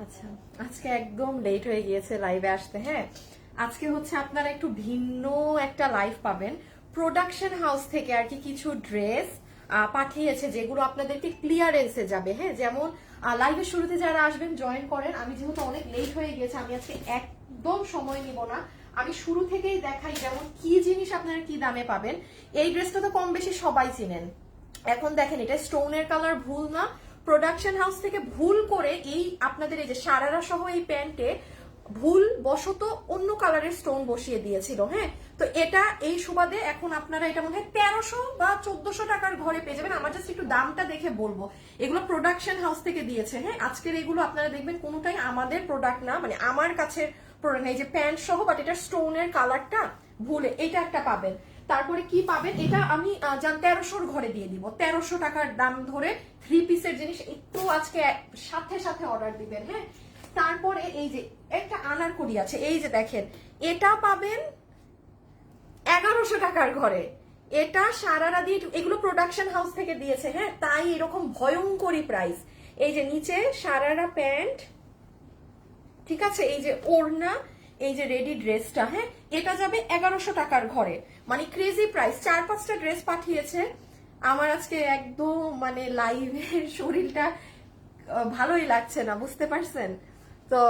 আচ্ছা, আজকে একদম লেট হয়ে গিয়েছে লাইভে আসতে। হ্যাঁ, আজকে হচ্ছে আপনারা একটু ভিন্ন একটা লাইভ পাবেন। প্রোডাকশন হাউস থেকে আর কি কিছু ড্রেস পাঠিয়েছে যেগুলো আপনাদেরকে ক্লিয়ারেন্সে যাবে। হ্যাঁ, যেমন লাইভের শুরুতে যারা আসবেন জয়েন করেন। আমি যেহেতু অনেক লেট হয়ে গিয়েছে, আমি আজকে একদম সময় নিব না, আমি শুরু থেকেই দেখাই যেমন কি জিনিস আপনারা কি দামে পাবেন। এই ড্রেসটা তো কম বেশি সবাই চিনেন। এখন দেখেন, এটা স্টোনের কালার ভুল না, প্রোডাকশন হাউস থেকে ভুল করে এই আপনাদের এই যে সারারা সহ এই প্যান্টে ভুল বশত অন্য কালারের স্টোন বসিয়ে দিয়েছিল। হ্যাঁ, তো এটা এই সুবাদে এখন আপনারা এটা মনে হয় 1300 বা 1400 টাকার ঘরে পেয়ে যাবেন। আমার জাস্ট একটু দামটা দেখে বলবো, এগুলো প্রোডাকশন হাউস থেকে দিয়েছে। হ্যাঁ, আজকের এগুলো আপনারা দেখবেন কোনোটাই আমাদের প্রোডাক্ট না, মানে আমার কাছে প্রোডাক্ট এই যে প্যান্ট সহ, বাট এটা স্টোনের কালারটা ভুলে এটা একটা পাবেন। তারপরে কি পাবেন, এটা আমি 1300 ঘরে দিয়ে দিব। 1300 টাকার দাম ধরে 3 পিসের জিনিস একটু আজকে সাথে সাথে অর্ডার দিবেন। হ্যাঁ, তারপরে এই যে একটা আনারকলি আছে, এই যে দেখেন, এটা পাবেন 1100 টাকার ঘরে। এটা সারারা দিয়ে, এগুলো প্রোডাকশন হাউস থেকে দিয়েছে। হ্যাঁ, তাই এরকম ভয়ঙ্করী প্রাইস। এই যে নিচে সারারা প্যান্ট, ঠিক আছে, এই যে ওড়না, এই যে রেডি ড্রেসটা। হ্যাঁ, এটা যাবে 1100 টাকার ঘরে, মানে ক্রেজি প্রাইস। 4-5টা ড্রেস পাঠিয়েছে। আমার আজকে একদম মানে লাইভের শরীরটা ভালোই লাগছে না, বুঝতে পারছেন তো।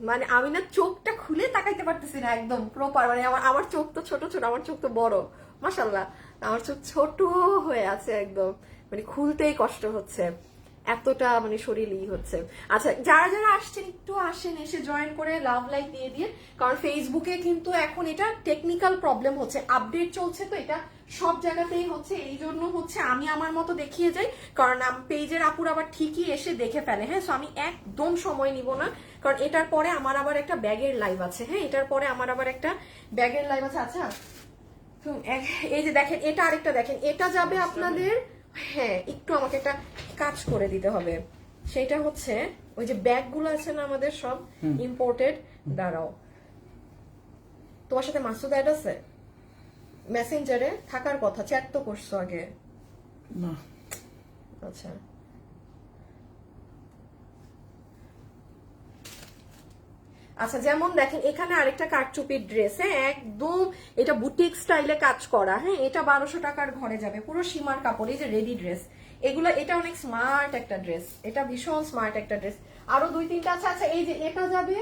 মানে আমি না চোখটা খুলে তাকাইতে পারতেছি না একদম প্রপার, মানে আমার চোখ তো ছোট ছোট, আমার চোখ তো বড় মাশাল্লাহ, আমার চোখ ছোট হয়ে আছে একদম, মানে খুলতেই কষ্ট হচ্ছে, এতটা মানে শরীরই হচ্ছে। আচ্ছা, যারা যারা আসছেন একটু আসেন, এসে জয়েন করে লাভ লাইক দিয়ে দিয়ে, কারণ ফেসবুকে কিন্তু এখন এটা টেকনিক্যাল প্রবলেম হচ্ছে, আপডেট চলছে তো, এটা সব জায়গাতেই হচ্ছে। এই জন্য হচ্ছে আমি আমার মতো দেখিয়ে যাই, কারণ পেজের আপুর আবার ঠিকই এসে দেখে ফেলে। হ্যাঁ, সো আমি একদম সময় নিব না, কারণ এটার পরে আমার আবার একটা ব্যাগের লাইভ আছে। হ্যাঁ, এটার পরে আমার আবার একটা ব্যাগের লাইভ আছে। আচ্ছা, এই যে দেখেন, এটা আরেকটা দেখেন, এটা যাবে আপনাদের। হ্যাঁ, একটু আমাকে একটা কাজ করে দিতে হবে, সেটা হচ্ছে ওই যে ব্যাগগুলো আছে না আমাদের সব ইম্পোর্টেড। দাঁড়াও, তোমার সাথে মাসুদ অ্যাড আছে মেসেঞ্জারে? থাকার কথা, চ্যাট তো করছো আগে না। আচ্ছা, আচ্ছা, যেমন দেখেন এখানে আরেকটা কারচুপির ড্রেস। হ্যাঁ, একদম এটা বুটিক স্টাইলে কাজ করা। হ্যাঁ, এটা 1200 টাকার ঘরে যাবে, পুরো সীমার কাপড়। এই যে রেডি ড্রেস এগুলো, এটা অনেক স্মার্ট একটা ড্রেস, এটা ভীষণ স্মার্ট একটা ড্রেস। আরো 2-3টা আছে। আচ্ছা, এই যে এটা যাবে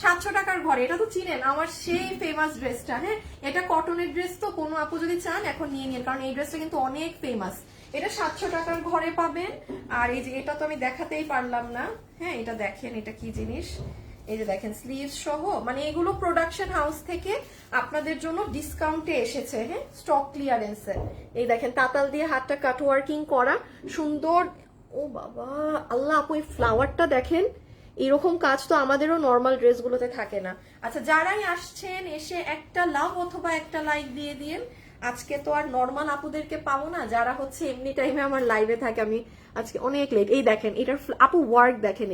700 টাকার ঘরে। এটা তো চিনেন আমার সেই ফেমাস ড্রেসটা। হ্যাঁ, এটা কটনের ড্রেস, তো কোনো আপু যদি চান এখন নিয়ে নিন, কারণ এই ড্রেসটা কিন্তু অনেক ফেমাস। এটা 700 টাকার ঘরে পাবেন। আর এই যে এটা তো আমি দেখাতেই পারলাম না। হ্যাঁ, এটা দেখেন, এটা কি জিনিস, এই যে দেখেন স্লিভস সহ, মানে এগুলো প্রোডাকশন হাউস থেকে আপনাদের জন্য ডিসকাউন্টে এসেছে। হ্যাঁ, স্টক ক্লিয়ারেন্সে। এই দেখেন তাতাল দিয়ে হাতটা কাট ওয়ার্কিং করা, সুন্দর। ও বাবা আল্লাহ, আপু এই ফ্লাওয়ারটা দেখেন, এরকম কাজ তো আমাদেরও নর্মাল ড্রেসগুলোতে থাকে না। আচ্ছা, যারাই আসছেন এসে একটা লাভ অথবা একটা লাইক দিয়ে দিন। আজকে তো আর নর্মাল আপুদেরকে পাবো না, যারা হচ্ছে এমনি টাইমে আমার লাইভে থাকে। আমি আজকে অনেক লেট। এই দেখেন এটার আপু ওয়ার্ক দেখেন,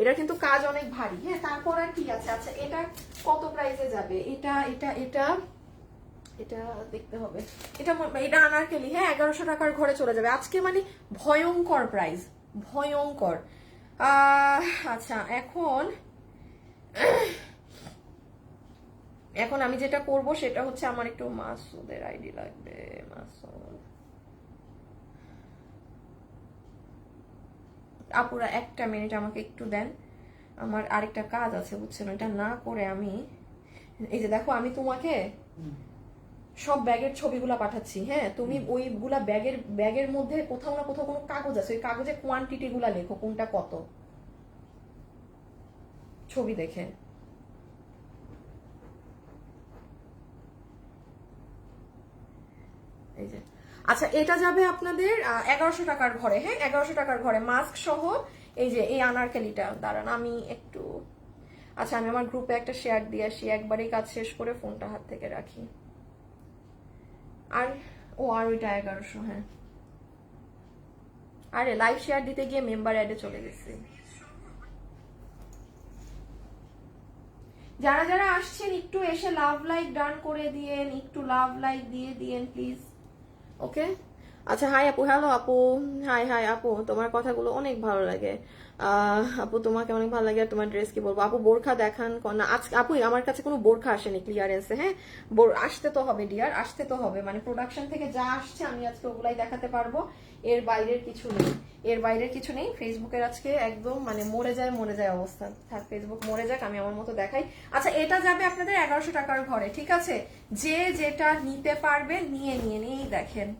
এটা কিন্তু কাজ অনেক ভারী। হ্যাঁ, তারপর আর কি আছে? আচ্ছা, এটা কত প্রাইসে যাবে? এটা এটা এটা এটা দেখতে হবে। এটা আনারকেলি। হ্যাঁ, 1100 টাকার ঘরে চলে যাবে আজকে, মানে ভয়ঙ্কর প্রাইস, ভয়ঙ্কর। আচ্ছা, এখন এখন আমি যেটা করব সেটা হচ্ছে, আমার একটু মাসুদের আইডি লাগবে। মাসুদ আপুরা একটা মিনিট আমাকে একটু দেন, আমার আরেকটা কাজ আছে বুঝছেন, এটা না করে আমি, এই যে দেখো আমি তোমাকে সব ব্যাগের ছবিগুলা পাঠাচ্ছি। হ্যাঁ, তুমি ওইগুলা ব্যাগের মধ্যে কোথাও না কোথাও কোনো কাগজ আছে, ওই কাগজে কোয়ান্টিটি গুলা লেখো, কোনটা কত, ছবি দেখে। এই যে, আচ্ছা, এটা যাবে আপনাদের 1100 টাকার ঘরে। হ্যাঁ, 1100 টাকার ঘরে মাস্ক সহ। এই যে এই আনারকেলিটা, দাঁড়ান আমি একটু, আচ্ছা আমি আমার গ্রুপে একটা শেয়ার দিয়ে আসি, একবারই কাজ শেষ করে ফোনটা হাত থেকে রাখি। আর আর ওইটা 1100। হ্যাঁ, আরে লাইভ শেয়ার দিতে গিয়ে মেম্বার অ্যাডে চলে গেছি। যারা যারা আসছেন একটু এসে লাভ লাইক ডান করে দিয়েন, একটু লাভ লাইক দিয়ে দিয়েন প্লিজ। ওকে, আচ্ছা, হাই আপু, হ্যালো আপু, হাই হাই আপু, তোমার কথাগুলো অনেক ভালো লাগে। আপু তোমাকে অনেক ভালো লাগে, আর তোমার ড্রেস কি বলবো আপু, বোরখা দেখান না আজকে আপু, আমার কাছে কোনো বোরখা আসেনি ক্লিয়ারেন্সে। হ্যাঁ, আসতে তো হবে ডিয়ার, আসতে তো হবে, মানে প্রোডাকশন থেকে যা আসছে আমি আজকে ওগুলাই দেখাতে পারবো, এর বাইরের কিছু নেই, এর বাইরের কিছু নেই। ফেসবুকের আজকে একদম মানে মরে যায় অবস্থা, থাক ফেসবুক মরে যাক, আমি আমার মতো দেখাই। আচ্ছা, এটা যাবে আপনাদের 1100 টাকার ঘরে, ঠিক আছে? যে যেটা নিতে পারবে নিয়ে নিয়ে নিয়েই দেখেন,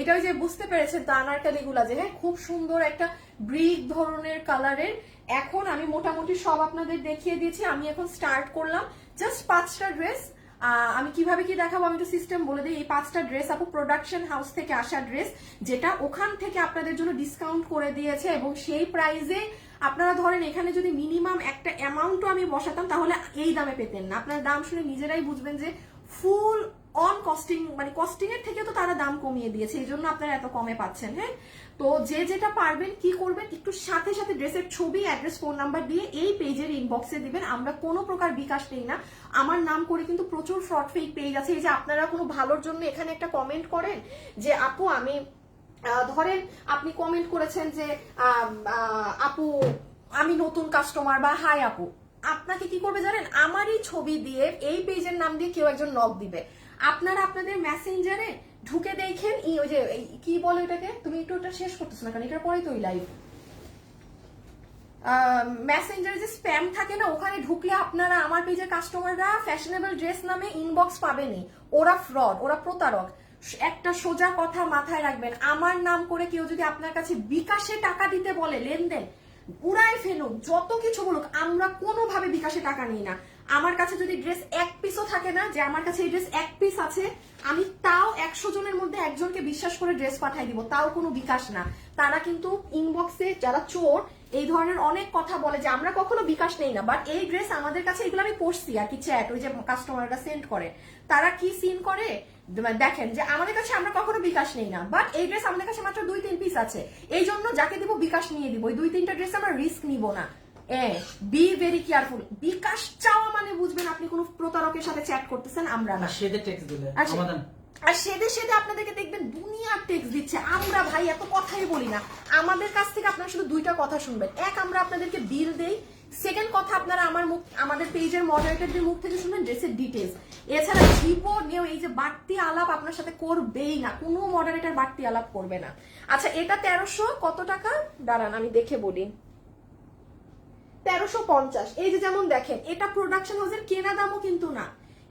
এটা ওই যে বুঝতে পেরেছেন তো আনারকালি গুলা যে, হ্যাঁ খুব সুন্দর একটা ব্রিক ধরনের কালারের। এখন আমি মোটামুটি সব আপনাদের দেখিয়ে দিয়েছি, আমি এখন স্টার্ট করলাম জাস্ট 5টা ড্রেস। আমি কিভাবে কি দেখাবো আমি একটু সিস্টেম বলে দিই। এই 5টা ড্রেস আপু প্রোডাকশন হাউস থেকে আসা ড্রেস, যেটা ওখান থেকে আপনাদের জন্য ডিসকাউন্ট করে দিয়েছে, এবং সেই প্রাইসে আপনারা ধরেন এখানে যদি মিনিমাম একটা অ্যামাউন্টও আমি বসাতাম তাহলে এই দামে পেতেন না। আপনারা দাম শুনে নিজেরাই বুঝবেন যে ফুল অন কস্টিং, মানে কস্টিং এর থেকে তো তারা দাম কমিয়ে দিয়েছে, এই জন্য আপনারা এত কমে পাচ্ছেন। হ্যাঁ, তো যে যেটা পারবেন কি করবেন, একটু সাথে সাথে ড্রেসের ছবি, অ্যাড্রেস, ফোন নাম্বার দিয়ে এই পেজের ইনবক্সে দিবেন। আমরা কোনো প্রকার বিকাশ নেই না, আমার নাম করে কিন্তু প্রচুর ফ্রড ফেক পেজ আছে। এই যে আপনারা কোনো ভালোর জন্য এখানে একটা কমেন্ট করেন যে আপু আমি, ধরেন আপনি কমেন্ট করেছেন যে আপু আমি নতুন কাস্টমার, বা হাই আপু, আপনাকে কি করবে জানেন, আমারই ছবি দিয়ে এই পেজের নাম দিয়ে কেউ একজন নক দিবে। আপনারা আপনাদের মেসেঞ্জারে ঢুকে দেখেন, ওই যে কি বলে এটাকে, তুমি একটু ওটা শেষ করতেছ না কারণ এটার পরেই তো ওই লাইভ, মেসেঞ্জারে যে স্প্যাম থাকে না, ওখানে ঢুকলে আপনারা আমার পেজের কাস্টমাররা ফ্যাশনেবল ড্রেস নামে ইনবক্স পাবেনই। ওরা ফ্রড, ওরা প্রতারক। একটা সোজা কথা মাথায় রাখবেন, আমার নাম করে কেউ যদি আপনার কাছে বিকাশে টাকা দিতে বলে, লেনদেন উড়ায় ফেলুক, যত কিছু বলুক, আমরা কোনোভাবে বিকাশে টাকা নিই না। আমার কাছে যদি ড্রেস এক পিসও থাকে না, যে আমার কাছে এই ড্রেস এক পিস আছে, আমি তাও 100 জনের মধ্যে একজনকে বিশ্বাস করে ড্রেস পাঠাই দিব, তাও কোনো বিকাশ না। তারা কিন্তু ইনবক্সে যারা চোর এই ধরনের অনেক কথা বলে যে আমরা কখনো বিকাশ নেই না, বাট এই ড্রেস আমাদের কাছে, এগুলো আমি পড়ছি আর কি, চ্যাট ওই যে কাস্টমাররা সেন্ড করে, তারা কি সিন করে দেখেন যে আমাদের কাছে আমরা কখনো বিকাশ নেই না, বাট এই ড্রেস আমাদের কাছে মাত্র 2-3 পিস আছে, এই জন্য যাকে দিব বিকাশ নিয়ে দিব, ওই 2-3টা ড্রেস আমরা রিস্ক নিব না। Be very careful. বিকাশ চাওয়া মানে বুঝবেন আপনি কোন প্রতারকের সাথে চ্যাট করতেছেন, আমরা না। সেদে টেক্সট দিলে সমাধান, আর সেদে সেদে আপনাদেরকে দেখবেন দুনিয়ার টেক্সট দিচ্ছে। আমরা ভাই এত কথাই বলি না, আমাদের কাছ থেকে আপনারা শুধু 2টা কথা শুনবেন। এক, আমরা আপনাদেরকে বিল দেই। সেকেন্ড কথা, আপনারা আমাদের পেজের মডারেটরদের মুখ থেকে শুনবেন ড্রেসের ডিটেলস। এছাড়া জীবনেও এই যে বাড়তি আলাপ আপনার সাথে করবেই না, কোনো মডারেটর বাড়তি আলাপ করবে না। আচ্ছা, এটা 1300 কত টাকা, দাঁড়ান আমি দেখে বলি, 1350। এই যে যেমন দেখেন, এটা প্রোডাকশন হাউসের কেনা দামও কিন্তু না।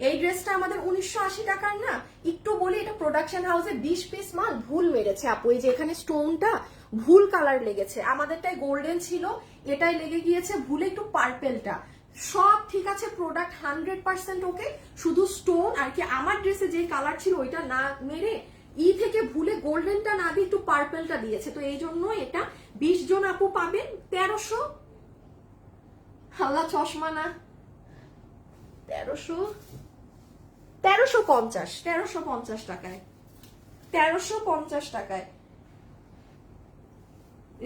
এই ড্রেসটা আমাদের 1980 টাকার না। একটু বলি, এটা প্রোডাকশন হাউসে 20 পিস মাল ভুল মেরেছে আপু। এই যে এখানে স্টোনটা ভুল কালার লেগেছে, আমাদেরটাই গোল্ডেন ছিল, এটাই লেগে গিয়েছে ভুলে একটু পার্পেলটা। সব ঠিক আছে, প্রোডাক্ট 100% ওকে, শুধু স্টোন আর কি আমার ড্রেসে যে কালার ছিল ওইটা না মেরে থেকে ভুলে গোল্ডেনটা না দিয়ে একটু পার্পেলটা দিয়েছে। তো এই জন্য এটা 20 জন আপু পাবেন 1300। হাল্লা চশমা না, 1350 টাকায়, 1350 টাকায়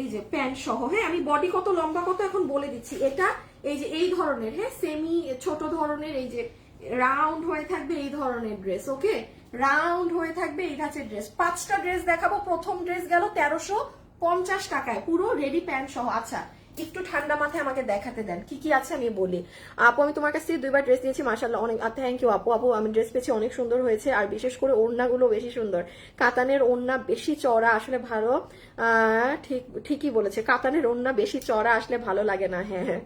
এই যে প্যান্ট সহ। হ্যাঁ, আমি বডি কত লম্বা কত এখন বলে দিচ্ছি। এটা এই যে এই ধরনের, হ্যাঁ সেমি ছোট ধরনের, এই যে রাউন্ড হয়ে থাকবে এই ধরনের ড্রেস, ওকে রাউন্ড হয়ে থাকবে এই ধাঁচের ড্রেস। 5টা ড্রেস দেখাবো, প্রথম ড্রেস গেল 1350 টাকায় পুরো রেডি প্যান্ট সহ। আচ্ছা, একটু ঠান্ডা মাথায় আমাকে দেখাতে দেন কি কি আছে আমি বলি। আপু আমি তোমার কাছ থেকে 2বার ড্রেস নিয়েছি, মাশাআল্লাহ অনেক, থ্যাংক ইউ আপু। আপু আমি ড্রেস পেয়েছি, অনেক সুন্দর হয়েছে, আর বিশেষ করে ওড়নাগুলো বেশি সুন্দর, কাতানের ওড়না বেশি চড়া আসলে ভালো। ঠিকই বলেছে, কাতানের ওড়না বেশি চড়া আসলে ভালো লাগে না। হ্যাঁ হ্যাঁ,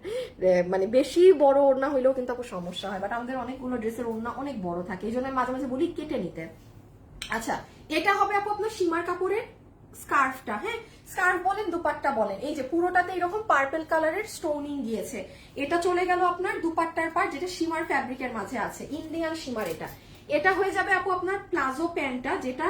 মানে বেশি বড় ওড়না হইলেও কিন্তু আপু সমস্যা হয়, বাট আমাদের অনেকগুলো ড্রেসের ওড়না অনেক বড় থাকে, এই জন্য মাঝে মাঝে বলি কেটে নিতে। আচ্ছা, এটা হবে আপু আপনার সীমার কাপড়ের স্কার্ফটা, হ্যাঁ স্কার্ফ বলেন দুপাট্টা বলেন, এই যে পুরোটাতে এরকম পার্পল কালারের স্টোনিং গিয়েছে। এটা চলে গেল আপনার দুপাট্টার পার্ট, যেটা সীমার ফ্যাব্রিকের মাঝে আছে, ইন্ডিয়ান সীমার। এটা হয়ে যাবে আপু আপনার প্লাজো প্যান্টটা, যেটা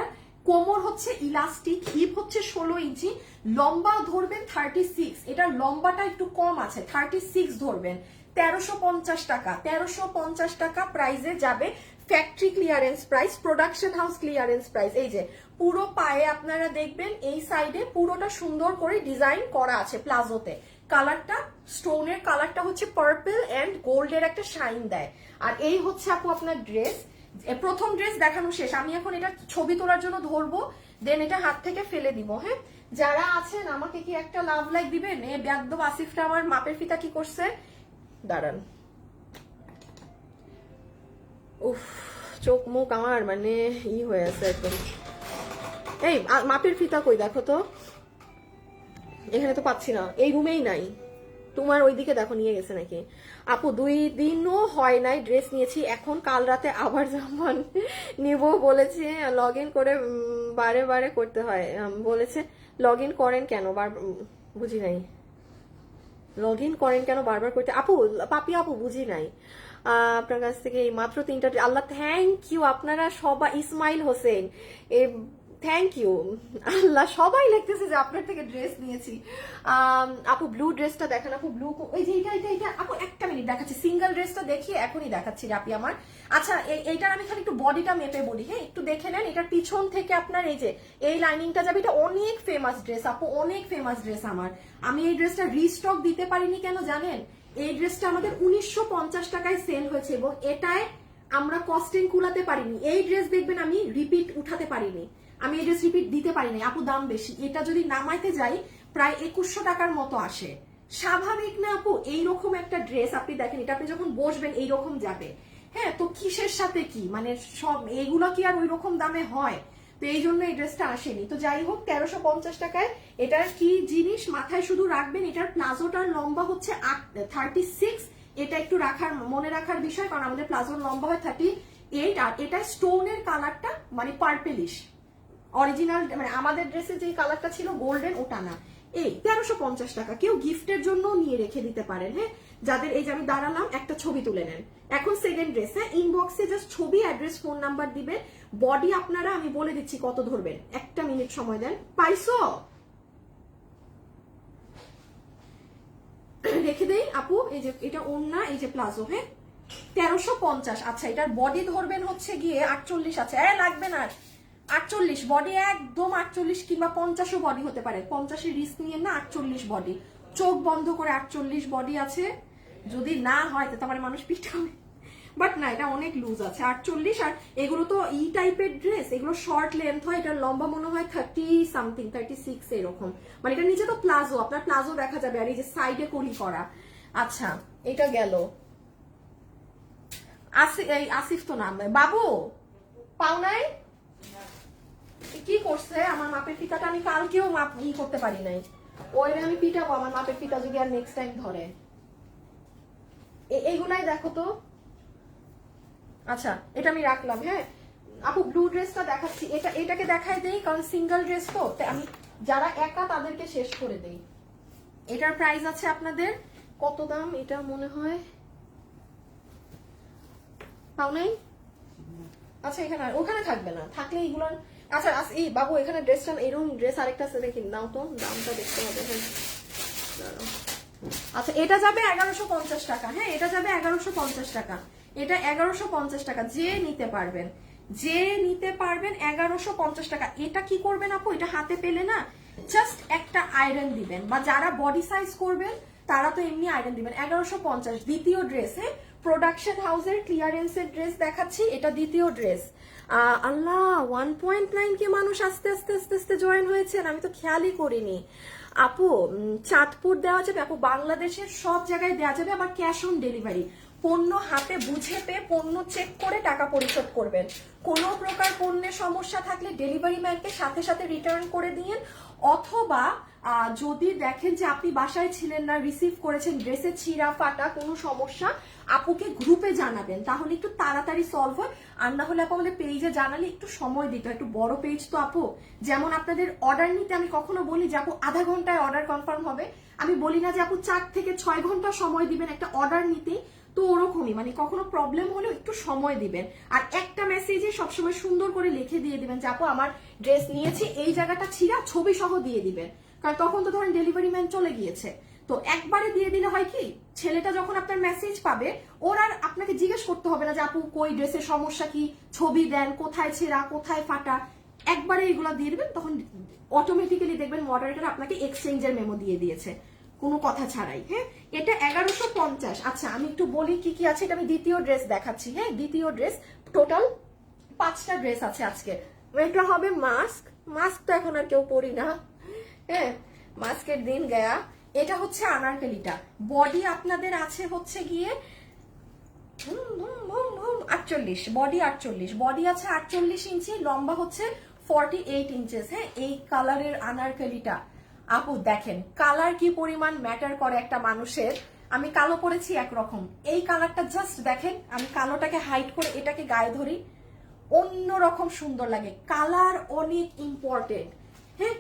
কোমর হচ্ছে ইলাস্টিক, হিপ হচ্ছে 16 ইঞ্চি, লম্বা ধরবেন 36, এটার লম্বাটা একটু কম আছে, 36 ধরবেন। 1350 টাকা, 1350 টাকা প্রাইসে যাবে। Factory clearance price, production house clearance price. এই যে পুরো পায়ে আপনারা দেখবেন এই সাইডে পুরোটা সুন্দর করে ডিজাইন করা আছে প্লাজোতে। কালারটা স্টোনের কালারটা হচ্ছে পার্পল এন্ড গোল্ডের একটা শাইন দেয়। আর এই হচ্ছে আপু আপনার ড্রেস। প্রথম ড্রেস দেখানো শেষ, আমি এখন এটা ছবি তোলার জন্য ধরবো দেন এটা হাত থেকে ফেলে দিব। হ্যাঁ, যারা আছেন আমাকে কি একটা লাভ লাইক দিবেন? এই বেয়াদব আসিফটা আমার মাপের ফিতা কি করছে, দাঁড়ান। উফ, চোখ মুখ আমার মানে হয়ে আছে একদম। এই মাপের ফিতা কই দেখো তো, এখানে তো পাচ্ছি না, এই রুমেই নাই। তোমার ওইদিকে দেখো নিয়ে গেছে নাকি। আপু 2 দিনও হয় নাই ড্রেস নিয়েছি, এখন কাল রাতে আবার জামান নিব বলেছে। লগ ইন করে বারে বারে করতে হয় বলেছে। লগ ইন করেন কেন বুঝি নাই, লগ ইন করেন কেন বারবার করতে? আপু পাপি আপু বুঝি নাই। আপনার কাছ থেকে এই মাত্র 3টা, আল্লাহ থ্যাংক ইউ। আপনারা সবাই, ইসমাইল হোসেন থ্যাংক ইউ। আল্লাহ সবাই লিখতেছে যে আপনার থেকে ড্রেস নিয়েছি। আপু ব্লু ড্রেসটা দেখেন আপু, ব্লু এই যে এটা আপু, একটা মিনিট দেখাচ্ছি, সিঙ্গেল ড্রেসটা দেখিয়ে এখনই দেখাচ্ছি রাপি আমার। আচ্ছা এইটার আমি খালি একটু বডিটা মেপে বলি, হ্যাঁ একটু দেখে নেন। এটার পিছন থেকে আপনার এই যে এই লাইনিংটা যাবে, এটা অনেক ফেমাস ড্রেস আপু, অনেক ফেমাস ড্রেস আমার। আমি এই ড্রেসটা রিস্টক দিতে পারিনি কেন জানেন? এই ড্রেসটা আমাদের 1950 টাকায় সেল হয়েছে এবং এটায় আমরা কস্টিং কুলাতে পারিনি। এই ড্রেস দেখবেন আমি রিপিট উঠাতে পারিনি, আমি এই ড্রেস রিপিট দিতে পারি না আপু, দাম বেশি। এটা যদি নামাইতে যাই প্রায় 2100 টাকার মতো আসে। স্বাভাবিক না আপু? এইরকম একটা ড্রেস আপনি দেখেন, এটা আপনি যখন বসবেন এইরকম যাবে। হ্যাঁ, তো কিসের সাথে কি মানে সব এগুলো কি আর ওই রকম দামে হয়? তো এই জন্য এই ড্রেসটা আসেনি। তো যাই হোক 1350 টাকায় এটার কি জিনিস মাথায় শুধু রাখবেন, এটার প্লাজোটার লম্বা হচ্ছে 36। এটা একটু মনে রাখার বিষয়, কারণ আমাদের প্লাজোর লম্বা হয় 38। আর এটা স্টোনের কালারটা মানে পার্পেলিশ, অরিজিনাল মানে আমাদের ড্রেসে যে কালারটা ছিল গোল্ডেন, ওটা না। এই 1350 টাকা, কেউ গিফটের জন্য নিয়ে রেখে দিতে পারেন। হ্যাঁ, যাদের এই যে আমি দাঁড়ালাম, একটা ছবি তুলে নেন। এখন সেকেন্ড ড্রেস, হ্যাঁ ইনবক্সে জাস্ট ছবি, অ্যাড্রেস, ফোন নাম্বার দিবে। বডি আপনারা আমি বলে দিচ্ছি কত ধরবেন, একটা মিনিট সময় দেন। পাইছো? রেখে দেই আপু। এই যে এটা ওড়না, এই যে প্লাজো, হ্যাঁ 1350। আচ্ছা এটার বডি ধরবেন হচ্ছে গিয়ে 48 আছে, লাগবে না 48 বডি, একদম 48 কিংবা 50ও বডি হতে পারে, 50-এর রিস্ক নিয়ে না, 48 বডি, চোখ বন্ধ করে 48 বডি আছে। যদি না হয় তো আমার মানুষ পিঠাবে, বাট না এটা অনেক লুজ আছে 48। আর এগুলো তো ই টাইপের ড্রেস, এগুলো শর্ট লেন্থ হয়, এটা লম্বা মনে হয় 30 সামথিং, 36 এরকম। মানে এটা নিচে তো প্লাজো, আপনার প্লাজো দেখা যাবে, আর এই যে সাইডে কলি করা। আচ্ছা এটা গেল। আসিফ তো নাম বাবু পাও নাই, কি করছে আমার মাপের ফিতাটা? আমি কালকেও মাপ করতে পারি নাই, ওইরে আমি পিটাবো আমার মাপের ফিতা যদি আর নেক্সট টাইম ধরে। এইগুলাই দেখো তো। আচ্ছা এটা আমি রাখলাম। হ্যাঁ আপু ব্লু ড্রেসটা দেখাচ্ছি, এটাকে দেখাই দেই কারণ সিঙ্গেল ড্রেস তো, আমি যারা একা তাদেরকে শেষ করে দেই। এটার প্রাইস আছে আপনাদের কত দাম? এটা মনে হয় পাও নাই। আচ্ছা এখানে ওখানে থাকবে না, থাকলে এইগুলো। আচ্ছা এই বাবু এখানে ড্রেসটা, এরকম ড্রেস আরেকটা আছে দেখি, নাও তো, দামটা দেখতে হবে। আচ্ছা এটা যাবে 1150 টাকা। হ্যাঁ এটা যাবে 1150 টাকা, এটা 1150 টাকা। যে নিতে পারবেন 1150 টাকা। এটা কি করবেন আপু? এটা হাতে পেলে না জাস্ট একটা আয়রন দিবেন, বা যারা বডি সাইজ করবেন তারা তো এমনি আয়রন দিবেন। 1150। দ্বিতীয় ড্রেস, হ্যাঁ প্রোডাকশন হাউসের ক্লিয়ারেন্সের ড্রেস দেখাচ্ছি, এটা দ্বিতীয় ড্রেস। আল্লাহ 1.9 কে মানুষ আস্তে আস্তে আস্তে আস্তে জয়েন হয়েছেন, আমি তো খেয়ালই করিনি। আপু চাঁদপুর দেওয়া যাবে আপু, বাংলাদেশের সব জায়গায় দেওয়া যাবে, আবার ক্যাশ অন ডেলিভারি। পণ্য হাতে বুঝে পেয়ে পণ্য চেক করে টাকা পরিশোধ করবেন। কোনো প্রকার পণ্যের সমস্যা থাকলে ডেলিভারি ম্যানকে সাথে সাথে রিটার্ন করে দিন, অথবা যদি দেখেন যে আপনি বাসায় ছিলেন না, রিসিভ করেছেন, ড্রেসে ছিঁড়া ফাটা কোনো সমস্যা, আপুকে গ্রুপে জানাবেন, তাহলে একটু তাড়াতাড়ি সলভ হয়। আর না হলে আপু আমাদের পেজে জানালে একটু সময় দিতে হয়, একটু বড় পেজ তো আপু। যেমন আপনাদের অর্ডার নিতে আমি কখনো বলি যে আপু আধা ঘন্টায় অর্ডার কনফার্ম হবে, আমি বলি না যে আপু 4 থেকে 6 ঘন্টা সময় দিবেন একটা অর্ডার নিতে। তো ওরকমই মানে কখনো প্রবলেম হলেও একটু সময় দিবেন, আর একটা মেসেজে সবসময় সুন্দর করে লিখে দিয়ে দিবেন যে আপু আমার ড্রেস নিয়েছি, এই জায়গাটা ছিঁড়া, ছবি সহ দিয়ে দিবেন, কারণ তখন তো ধরেন ডেলিভারি ম্যান চলে গিয়েছে। তো একবারে দিয়ে দিলে হয় কি, ছেলেটা যখন আপনার মেসেজ পাবে ওর আর আপনাকে জিজ্ঞেস করতে হবে না যে আপু কই ড্রেসের সমস্যা কি, ছবি দেন, কোথায় ছেঁড়া কোথায় ফাটা, একবারে এগুলো দিয়ে দিবেন, তখন অটোমেটিক্যালি দেখবেন মডারেটর আপনাকে এক্সচেঞ্জের মেমো দিয়ে দিয়েছে কোনো কথা ছাড়াই। হ্যাঁ এটা 1150। আচ্ছা আমি একটু বলি কি কি আছে, এটা আমি দ্বিতীয় ড্রেস দেখাচ্ছি। হ্যাঁ দ্বিতীয় ড্রেস, টোটাল 5টা ড্রেস আছে আজকে। এটা হবে মাস্ক, মাস্ক তো এখন আর কেউ পরি না, হ্যাঁ মাস্কের দিন গয়া। এটা হচ্ছে আনারকলিটা, বডি আপনাদের আছে হচ্ছে গিয়ে 48, বডি 48, বডি আছে 48 ইঞ্চি, লম্বা হচ্ছে 48 ইঞ্চেস। হ্যাঁ, এই কালারের আনারকলিটা আপু দেখেন কালার কি পরিমাণ ম্যাটার করে একটা মানুষের। আমি কালো পরেছি একরকম, এই কালারটা জাস্ট দেখেন, আমি কালোটাকে হাইড করে এটাকে গায়ে ধরি, অন্যরকম সুন্দর লাগে। কালার অনেক ইম্পর্টেন্ট। হ্যাঁ,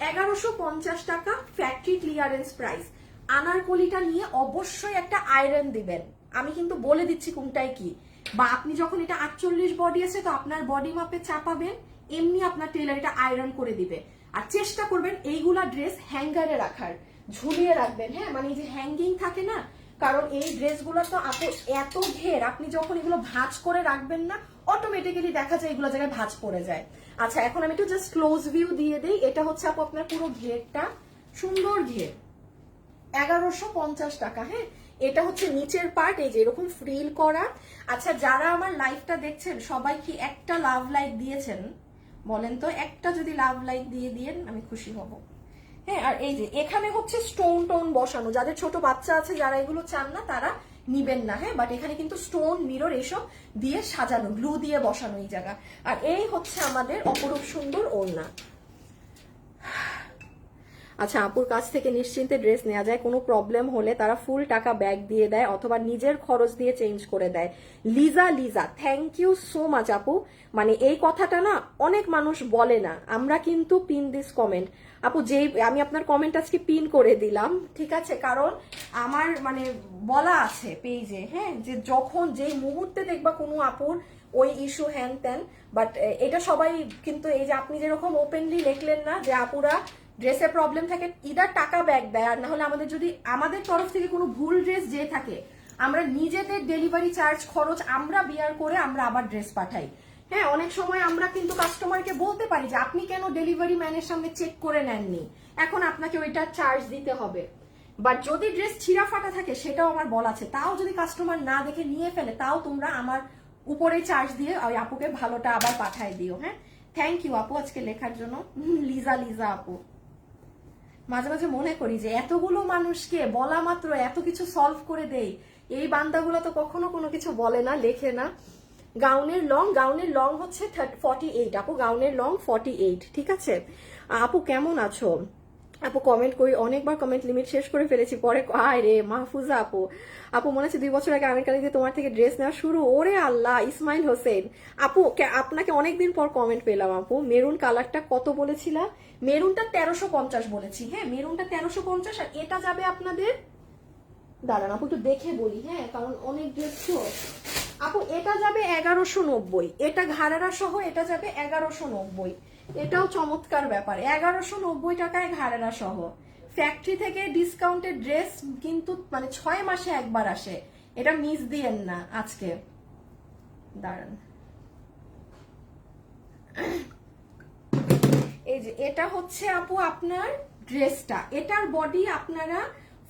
1150 টাকা ফ্যাক্টরি ক্লিয়ারেন্স প্রাইস। আনারকলিটা নিয়ে অবশ্যই একটা আয়রন দিবেন, আমি কিন্তু বলে দিচ্ছি কোনটাই কি। বা আপনি যখন এটা 48 বডি আছে তো আপনার বডি মাপে চাপাবেন, এমনি আপনার টেলার এটা আয়রন করে দিবে। আর চেষ্টা করবেন এইগুলা ড্রেস হ্যাঙ্গারে রাখার, ঝুলিয়ে রাখবেন। হ্যাঁ, মানে এই যে হ্যাঙ্গিং থাকে না, কারণ এই ড্রেসগুলো তো আপু এত ঘের, আপনি যখন এগুলো ভাঁজ করে রাখবেন না অটোমেটিক্যালি দেখা যায় এগুলো জায়গায় ভাঁজ পড়ে যায়। আচ্ছা, এখন আমি একটু জাস্ট ক্লোজ ভিউ দিয়ে দিই। এটা হচ্ছে আপু আপনার পুরো ঘেরটা, সুন্দর ঘের, 1150 টাকা। হ্যাঁ, এটা হচ্ছে নিচের পার্ট, এই যে এরকম ফ্রিল করা। আচ্ছা, যারা আমার লাইভটা দেখছেন সবাই কি একটা লাভ লাইক দিয়েছেন বলেন তো? একটা যদি লাভ লাইক দিয়ে দিয়েন আমি খুশি হব। হ্যাঁ, আর এই যে এখানে হচ্ছে স্টোন টোন বসানো, যাদের ছোট বাচ্চা আছে যারা এগুলো চান না তারা নিবেন না। হ্যাঁ, বাট এখানে কিন্তু স্টোন মিরর এসব দিয়ে সাজানো, গ্লু দিয়ে বসানো এই জায়গা। আর এই হচ্ছে আমাদের অপরূপ সুন্দর ওড়না। আচ্ছা, আপুর কাছ থেকে নিশ্চিন্তে ড্রেস নেওয়া যায়, কোনো প্রবলেম হলে তারা ফুল টাকা ব্যাগ দিয়ে দেয় অথবা নিজের খরচ দিয়ে চেঞ্জ করে দেয়। Liza thank you so much আপু। মানে এই কথাটা না অনেক মানুষ বলে না, আমরা কিন্তু পিন দিস কমেন্ট আপু, যেই আমি আপনার কমেন্ট আজকে পিন করে দিলাম, ঠিক আছে, কারণ আমার মানে বলা আছে পেজে, হ্যাঁ, যে যখন যেই মুহূর্তে দেখবা কোনো আপুর ওই ইস্যু হ্যান ত্যান, বাট এটা সবাই কিন্তু এই যে আপনি যেরকম ওপেনলি লিখলেন না যে আপুরা ড্রেসে প্রবলেম থাকে ইদার টাকা ব্যাক দেয়, আর না হলে আমাদের যদি আমাদের তরফ থেকে কোনো ভুল ড্রেস যে থাকে আমরা নিজেদের ডেলিভারি চার্জ খরচ আমরা বিয়ার করে আমরা আবার ড্রেস পাঠাই। হ্যাঁ, অনেক সময় আমরা কিন্তু কাস্টমারকে বলতে পারি যে আপনি কেন ডেলিভারি ম্যানের সামনে চেক করে নেননি, এখন আপনাকে ওইটা চার্জ দিতে হবে। বাট যদি ড্রেস ছিঁড়া ফাটা থাকে সেটাও আমার বলা আছে, তাও যদি কাস্টমার না দেখে নিয়ে ফেলে তাও তোমরা আমার উপরে চার্জ দিয়ে ওই আপুকে ভালোটা আবার পাঠাই দিও। হ্যাঁ, থ্যাংক ইউ আপু আজকে লেখার জন্য। লিজা আপু, মাঝে মাঝে মনে করি যে এতগুলো মানুষকে বলা মাত্র এত কিছু সলভ করে দেই, এই বান্দাগুলো তো কখনো কোনো কিছু বলে না, লেখে না। গাউনের লং হচ্ছে 48 আপু, গাউনের লং 48। ঠিক আছে আপু, কেমন আছো আপু? কমেন্ট করি, অনেকবার কমেন্ট লিমিট শেষ করে ফেলেছি, পরে আয় রে মাহফুজা আপু মনে হচ্ছে 2 বছর আগে আমেরিকাতে তোমার থেকে ড্রেস নেওয়া শুরু। ওরে আল্লাহ, ইসমাইল হোসেন আপু, আপনাকে অনেকদিন পর কমেন্ট পেলাম আপু। মেরুন কালারটা কত বলেছিলাম? মেরুনটা 1350 বলেছি। হ্যাঁ, মেরুনটা 1350, আর এটা যাবে আপনাদের, দাঁড়ান আপু একটু দেখে বলি, হ্যাঁ, কারণ অনেক ড্রেস তো আপু। এটা যাবে 1190, এটা ঘাড়েরা সহ এটা যাবে 1190। এটাও চমৎকার ব্যাপার, 1190 টাকায় ঘাড়েরা সহ। ফ্যাক্টরি থেকে ডিসকাউন্টেড ড্রেস কিন্তু মানে 6 মাসে একবার আসে, এটা মিস দিয়েন না আজকে। দাঁড়ান, এই যে এটা হচ্ছে আপু আপনার ড্রেসটা, এটার বডি আপনারা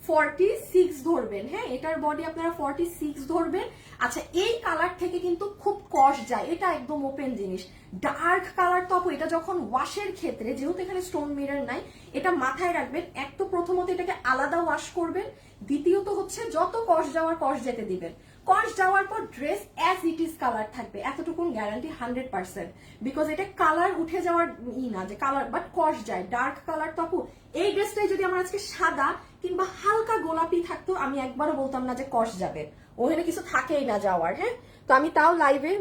46 ধরবেন। হ্যাঁ, এটার বডি আপনারা 46 ধরবেন। আচ্ছা, এই কালার থেকে কিন্তু খুব কস্ট যায়, এটা একদম ওপেন জিনিস। ডার্ক কালার তো আপু এটা যখন ওয়াশের ক্ষেত্রে, যেহেতু এখানে স্টোন মিরর নাই, এটা মাথায় রাখবেন। এক তো প্রথমত এটাকে আলাদা ওয়াশ করবেন, দ্বিতীয়ত হচ্ছে যত কস্ট যাওয়ার কস্ট যেতে দিবেন। কস্ট যাওয়ার পর dress as it is colour থাকবে, এতটুকুন গ্যারান্টি 100%, বিকজ এটা কালার উঠে যাওয়ার না যে কালার, বাট কস্ট যায়। ডার্ক কালার তো আপু, এই ড্রেসটাই যদি আমার আজকে সাদা কিংবা হালকা গোলাপি থাকতো আমি একবারও বলতাম না যে কস্ট যাবে, ওখানে কিছু থাকেই না যাওয়ার। হ্যাঁ, তো আমি তাও লাইভে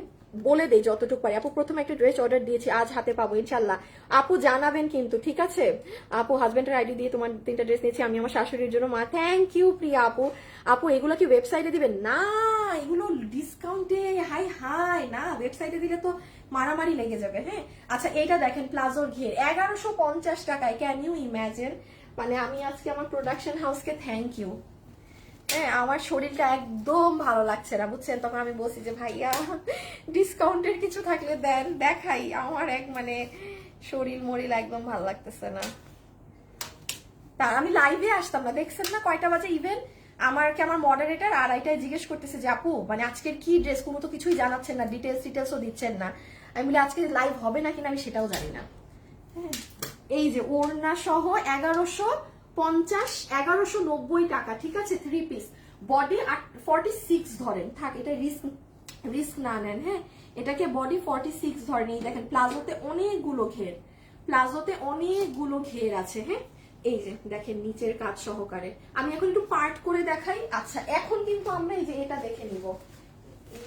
বলে দেই যতটুকু পারি। আপু প্রথমে একটা ড্রেস অর্ডার দিয়েছি, আজ হাতে পাবো ইনশাল্লাহ। আপু জানাবেন কিন্তু, ঠিক আছে আপু? হাজবেন্ডের আইডি দিয়ে তোমার 3টা ড্রেস নিয়েছি আমি আমার শাশুড়ির জন্য। মা থ্যাংক ইউ প্রিয়া আপু এগুলো কি ওয়েবসাইটে দিবেন? না, এগুলো ডিসকাউন্টে, হাই না, ওয়েবসাইটে দিলে তো মারামারি লেগে যাবে। হ্যাঁ, আচ্ছা এইটা দেখেন প্লাজোর ঘের 1150 টাকায়, ক্যান ইউ ইম্যাজিন? মানে আমি আজকে আমার প্রোডাকশন হাউসকে থ্যাংক ইউ। হ্যাঁ, আমার শরীরটা একদম ভালো লাগছে না বুঝছেন, তখন আমি বলছি যে ভাইয়া ডিসকাউন্টের কিছু থাকলে দেন, দেখাই। আমার মানে শরীর মরিল একদম ভালো লাগতেছে না। তার আমি লাইভে আসতাম না, দেখছেন না কয়টা বাজে? ইভেন আমার মডারেটর 2:30টায় জিজ্ঞেস করতেছে যে আপু মানে আজকের কি ড্রেস, কোনো তো কিছুই জানাচ্ছেন না, ডিটেলসও দিচ্ছেন না। আমি বলি আজকে লাইভ হবে না কিনা আমি সেটাও জানি না। হ্যাঁ, এই যে ওড়না সহ 1190 টাকা, ঠিক আছে। 3 পিস বডি 46 ধরেন, থাক এটা রিস্ক না নেন। হ্যাঁ, এটাকে বডি 46 ধরেন। এই দেখেন প্লাজোতে অনেকগুলো ঘের আছে। হ্যাঁ, এই যে দেখেন নিচের কাজ সহকারে। আমি এখন একটু পার্ট করে দেখাই। আচ্ছা, এখন কিন্তু আমরা এই যে এটা দেখে নিব।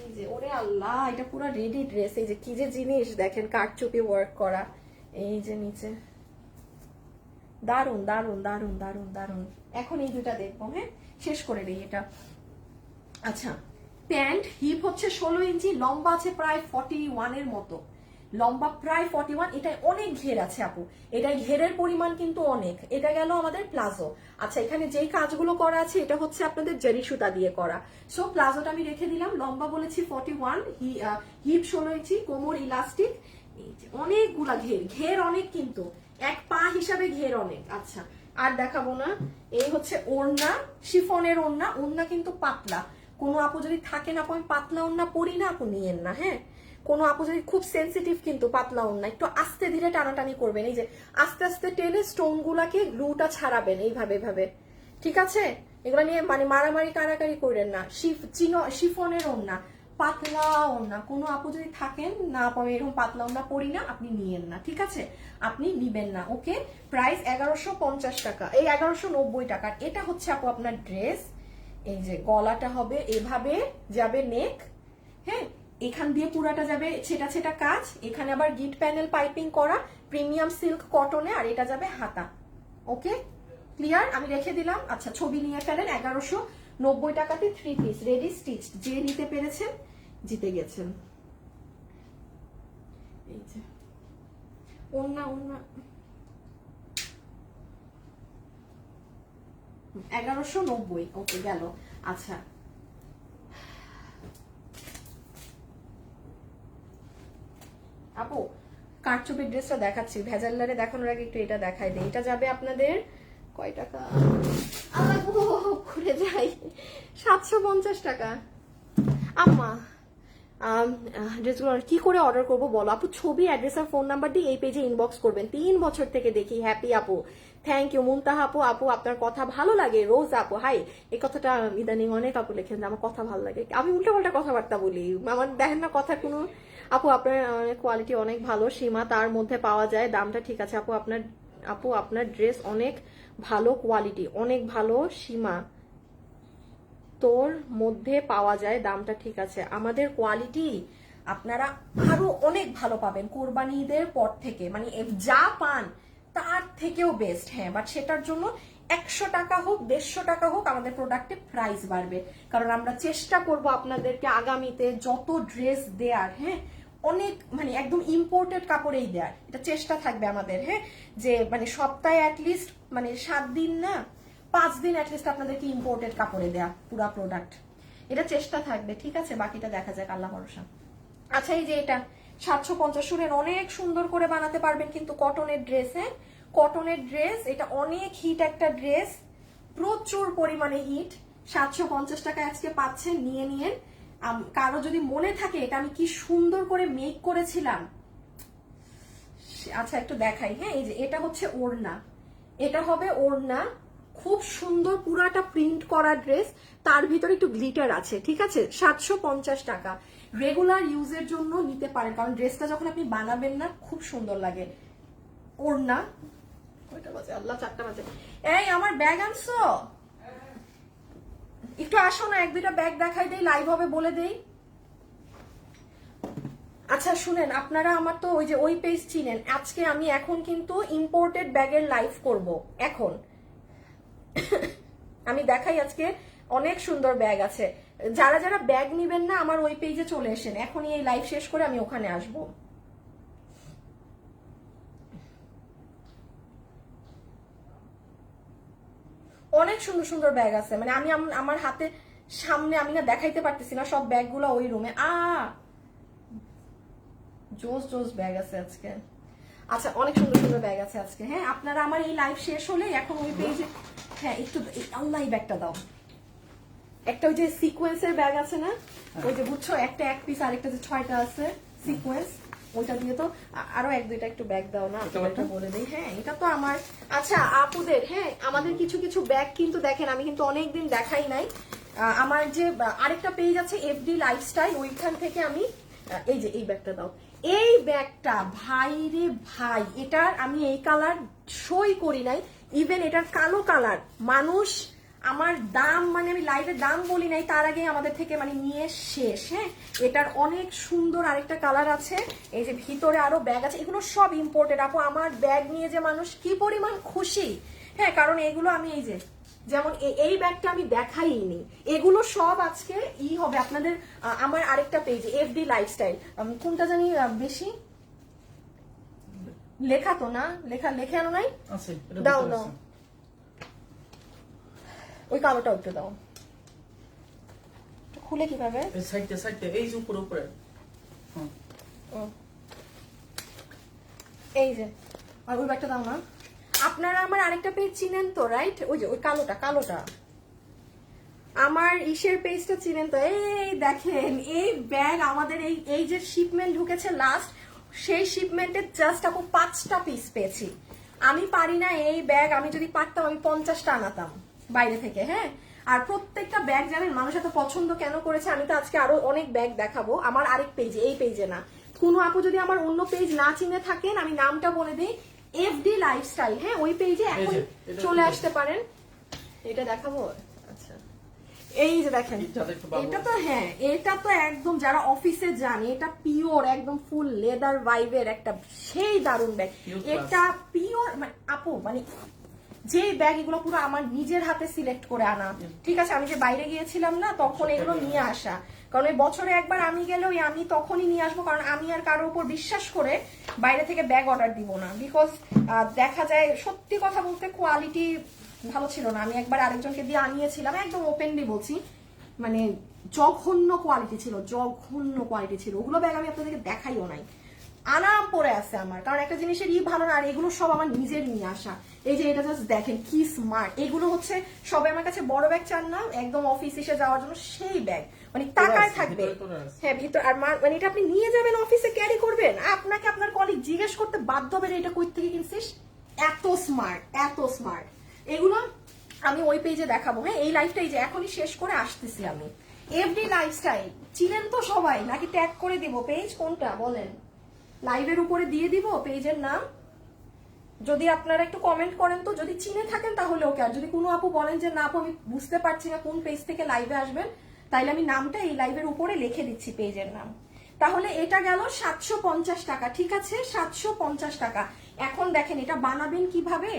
এই যে ওরে আল্লাহ, এটা পুরো রেডি ড্রেস। এই যে কি যে জিনিস দেখেন, কারচুপি ওয়ার্ক করা। এই যে নিচে দারুন দারুন দারুন দারুন দারুন। এখন এই দুটা দেখবো। হ্যাঁ, শেষ করে দিই এটা। আচ্ছা, প্যান্ট হিপ হচ্ছে 16 ইঞ্চি, লম্বা আছে প্রায় 41 এর মতো, লম্বা প্রায় 41। এটাই অনেক ঘের আছে আপু, এটাই ঘেরের পরিমাণ কিন্তু অনেক। এটা গেল আমাদের প্লাজো। আচ্ছা, এখানে যেই কাজগুলো করা আছে এটা হচ্ছে আপনাদের জারি সুতা দিয়ে করা। সো প্লাজোটা আমি রেখে দিলাম, লম্বা বলেছি 41, হিপ 16 ইঞ্চি, কোমর ইলাস্টিক। অনেকগুলা ঘের অনেক, কিন্তু এক পা হিসাবে ঘের অনেক। আচ্ছা, আর দেখাবো না। এই হচ্ছে ওড়না, শিফনের ওড়না। ওড়না কিন্তু পাতলা। কোনো আপু যদি থাকে না আমি পাতলা ওড়না পরি না, আপু নিয়েন না। হ্যাঁ, কোনো আপু যদি খুব সেন্সিটিভ কিন্তু পাতলা ওড়না একটু আস্তে ধীরে টানাটানি করবেন। এই যে আস্তে আস্তে টেনে স্টোন গুলাকে গ্লুটা ছাড়াবেন এইভাবে, ঠিক আছে। এগুলো নিয়ে মানে মারামারি কারাকারি করেন না। শিফনের ওড়না, পাতলা ওড়না। কোনো আপু যদি থাকেন না আপু আমি এরকম পাতলা ওড়না পরি না, আপনি নিয়েন না, ঠিক আছে, আপনি নিবেন না। ওকে, প্রাইস 1150 টাকা, এই 1190 টাকার। এটা হচ্ছে আপু আপনার ড্রেস। এই যে গলাটা হবে এভাবে যাবে নেক। হ্যাঁ, এখান দিয়ে পুরাটা যাবে ছেটা কাজ। এখানে আবার গিট প্যানেল পাইপিং করা, প্রিমিয়াম সিল্ক কটনে। আর এটা যাবে হাতা। ওকে, ক্লিয়ার, আমি রেখে দিলাম। আচ্ছা, ছবি নিয়ে ফেলেন। 1190 টাকাতে 3 পিস রেডি স্টিচ। যে নিতে পেরেছেন জিতে গেছেন। এই যে ওন্না 1190। ওকে, গেল। আচ্ছা, আপু কারচুপির ড্রেসটা দেখাচ্ছি, ভেজাল্লারে দেখানোর আগে একটু এটা দেখাই দেয়। এটা যাবে আপনাদের কয় টাকা, ঘুরে যাই, 750 টাকা। আম্মা ড্রেসগুলো কি করে অর্ডার করবো বলো আপু? ছবি, অ্যাড্রেস আর ফোন নাম্বার দিয়ে এই পেজে ইনবক্স করবেন। 3 বছর থেকে দেখি। হ্যাপি আপু, থ্যাংক ইউ। মুনতাহা আপু, আপু আপনার কথা ভালো লাগে। রোজ আপু, হাই। এই কথাটা ইদানিং অনেক আপু লেখেন যে আমার কথা ভালো লাগে। আমি উল্টাপাল্টা কথাবার্তা বলি, আমার দেখেন না কথা কোনো। আপু আপনার কোয়ালিটি অনেক ভালো, সীমা তার মধ্যে পাওয়া যায়, দামটা ঠিক আছে। আপু আপনার ড্রেস অনেক ভালো কোয়ালিটি, অনেক ভালো, সীমা তোর মধ্যে পাওয়া যায়, দামটা ঠিক আছে। আমাদের কোয়ালিটি আপনারা আরো অনেক ভালো পাবেন কোরবানি ঈদের পর থেকে, মানে যা পান তার থেকেও বেস্ট। হ্যাঁ, বাট সেটার জন্য 100 টাকা হোক 150 টাকা হোক আমাদের প্রোডাক্টে প্রাইস বাড়বে, কারণ আমরা চেষ্টা করব আপনাদেরকে আগামীতে যত ড্রেস দেয়ার, হ্যাঁ, অনেক মানে একদম ইম্পোর্টেড কাপড়েই দেয়ার, এটা চেষ্টা থাকবে আমাদের। হ্যাঁ, যে মানে সপ্তাহে অ্যাটলিস্ট মানে 7 দিন না 5 দিন অ্যাটলিস্ট আপনাদেরকে ইম্পোর্টেড কাপড়ে দেয়া পুরা প্রোডাক্ট, এটা চেষ্টা থাকবে, ঠিক আছে। বাকিটা দেখা যাক, আল্লাহ ভরসা। আচ্ছা, এই যে এটা 750 শুনেন, অনেক সুন্দর করে বানাতে পারবেন কিন্তু কটনের ড্রেস। হ্যাঁ, কটনের ড্রেস, এটা অনেক হিট একটা ড্রেস, প্রচুর পরিমাণে হিট। 750 টাকা আজকে পাচ্ছেন, নিয়ে নিয়েন। কারো যদি মনে থাকে এটা আমি কি সুন্দর করে মেক করেছিলাম। আচ্ছা, একটু দেখাই। হ্যাঁ, এই যে এটা হচ্ছে ওড়না, এটা হবে ওড়না, খুব সুন্দর পুরাটা প্রিন্ট করা ড্রেস, তার ভিতরে একটু গ্লিটার আছে, ঠিক আছে। 750 টাকা, রেগুলার ইউজের জন্য নিতে পারেন, কারণ ড্রেসটা যখন আপনি বানাবেন না খুব সুন্দর লাগে। ওড়না কয়টা বাজে, আল্লাহ 4টা বাজে। এই আমার ব্যাগ আনছো, একটু আসো না, 1-2টা ব্যাগ দেখাই দেই, লাইভ হবে বলে দেই। আচ্ছা শুনেন, আপনারা আমার তো ওই যে ওই পেজ চিনেন, আজকে আমি এখন কিন্তু ইম্পোর্টেড ব্যাগের লাইভ করব। এখন আমি দেখাই, আজকে অনেক সুন্দর ব্যাগ আছে। যারা যারা ব্যাগ নিবেন না আমার ওই পেজে চলে এসেন, এখনই এই লাইভ শেষ করে আমি ওখানে আসব। অনেক সুন্দর সুন্দর ব্যাগ আছে, মানে আমি আমার হাতে সামনে আমি না দেখাইতে পারতেছি না, সব ব্যাগগুলো ওই রুমে। জোস জোস ব্যাগ আছে আজকে। আচ্ছা, অনেক সুন্দর সুন্দর ব্যাগ আছে আজকে। হ্যাঁ, আপনারা আমার এই লাইভ শেষ হলে এখন ওই পেজে, হ্যাঁ একটু আল্লাহ এই ব্যাগটা দাও। একটা ওই যে সিকোয়েন্সের ব্যাগ আছে না, ওই যে বুঝছো, একটা 1 পিস, আর একটা যে 6টা আছে সিকোয়েন্স, ওইটা দিয়ে তো আরো এক দুইটা একটু ব্যাগ দাও না, এটা আপনাদেরকে বলে দিই। হ্যাঁ, এটা তো আমার। আচ্ছা আপুদের, হ্যাঁ আমাদের কিছু কিছু ব্যাগ কিন্তু দেখেন আমি কিন্তু অনেকদিন দেখাই নাই। আমার যে আরেকটা পেজ আছে এফডি লাইফস্টাইল, ওইখান থেকে আমি এই যে এই ব্যাগটা দাও। এই ব্যাগটা ভাই রে ভাই, এটার আমি এই কালার সই করি নাই, ইভেন এটার কালো কালার মানুষ আমার দাম, মানে আমি লাইভে দাম বলি নাই তার আগে আমাদের থেকে মানে নিয়ে শেষ। হ্যাঁ, এটার অনেক সুন্দর আরেকটা কালার আছে, এই যে ভিতরে আরো ব্যাগ আছে, এগুলো সব ইম্পোর্টেড আপু। আমার ব্যাগ নিয়ে যে মানুষ কি পরিমাণ খুশি, হ্যাঁ কারণ এগুলো আমি এই যে যেমন এই ব্যাগটা আমি দেখাইনি, এগুলো সব আজকে হবে আপনাদের আমার আরেকটা পেজ এফডি লাইফস্টাইল। কোনটা জানি বেশি লেখা তো না, লেখা আনো নাই, আছে এটা দাও ভিতরে দাও, আছে। ওই কালোটা একটু দাও, খুলে কিভাবে? এই সাইডে এই যে উপরে হ্যাঁ ও, এই যে, আর ওই ব্যাগটা দাও না। আপনারা আমার আরেকটা পেজ চিনেন তো, রাইট? ওই যে ওই কালোটা আমার ইসের পেজটা চিনেন তো। এই দেখেন এই ব্যাগ আমাদের এই যে শিপমেন্ট ঢুকেছে লাস্ট, সেই শিপমেন্টে জাস্ট আপু 5টা পিস পেয়েছি। আমি পারি না এই ব্যাগ, আমি যদি পারতাম আমি 50টা আনাতাম বাইরে থেকে। হ্যাঁ, আর প্রত্যেকটা ব্যাগ জানেন মানুষ এত পছন্দ কেন করেছে, আমি তো আজকে আরো অনেক ব্যাগ দেখাবো আমার আরেক পেজে, এই পেজে না। কোনো আপু যদি আমার অন্য পেজ না চিনে থাকেন আমি নামটা বলে দিই, এফডি লাইফস্টাইল। হ্যাঁ, ওই পেজে এখন চলে আসতে পারেন। এটা দেখাবো, আচ্ছা এই যে দেখেন এটা তো, হ্যাঁ এটা তো একদম যারা অফিসে যান, এটা পিওর একদম ফুল লেদার ভাইবের একটা সেই দারুণ ব্যাগ। এটা পিওর মানে আপু, মানে যে ব্যাগ এগুলো পুরো আমার নিজের হাতে সিলেক্ট করে আনা। ঠিক আছে, আমি যে বাইরে গিয়েছিলাম না তখন এগুলো নিয়ে আসা, কারণ এই বছরে একবার আমি গেলেও আমি তখনই নিয়ে আসবো, কারণ আমি আর কারোর উপর বিশ্বাস করে বাইরে থেকে ব্যাগ অর্ডার দিব না। বিকজ দেখা যায় সত্যি কথা বলতে কোয়ালিটি ভালো ছিল না। আমি একবার আরেকজনকে দিয়ে আনিয়েছিলাম, একদম ওপেনলি বলছি, মানে জঘন্য কোয়ালিটি ছিল। ওগুলো ব্যাগ আমি আপনাদেরকে দেখাইও নাই, আনাম পরে আছে আমার, কারণ একটা জিনিসের ভালো না। আর এগুলো সব আমার নিজের নিয়ে আসা। এই যে এটা জাস্ট দেখেন কি স্মার্ট, এগুলো হচ্ছে সবাই আমার কাছে বড় ব্যাগ চান না, একদম অফিস এসে যাওয়ার জন্য সেই ব্যাগ, মানে টাকায় থাকবে। হ্যাঁ ভিতর, আর মানে এটা আপনি নিয়ে যাবেন অফিসে ক্যারি করবেন, আপনাকে আপনার কলিগ জিজ্ঞেস করতে বাধ্য হবে এটা কই থেকে কিনছিস, এত স্মার্ট। এগুলো আমি ওই পেজে দেখাবো। হ্যাঁ, এই লাইফটা এই যে এখনই শেষ করে আসতেছি আমি। এফডি লাইফস্টাইল চিনেন তো সবাই, নাকি ট্যাগ করে দিব? পেজ কোনটা বলেন, লাইভের উপরে দিয়ে দিব পেজের নাম, যদি আপনারা একটু কমেন্ট করেন তো, যদি চিনে থাকেন তাহলে ওকে। আর যদি কোনো আপু বলেন যে না আপু আমি বুঝতে পারছি না কোন পেজ থেকে লাইভে আসবেন, তাইলে আমি নামটা এই লাইভের উপরে লিখে দিচ্ছি পেজের নাম। তাহলে এটা গেল 750 টাকা, ঠিক আছে 750 টাকা। এখন দেখেন এটা বানাবেন কিভাবে,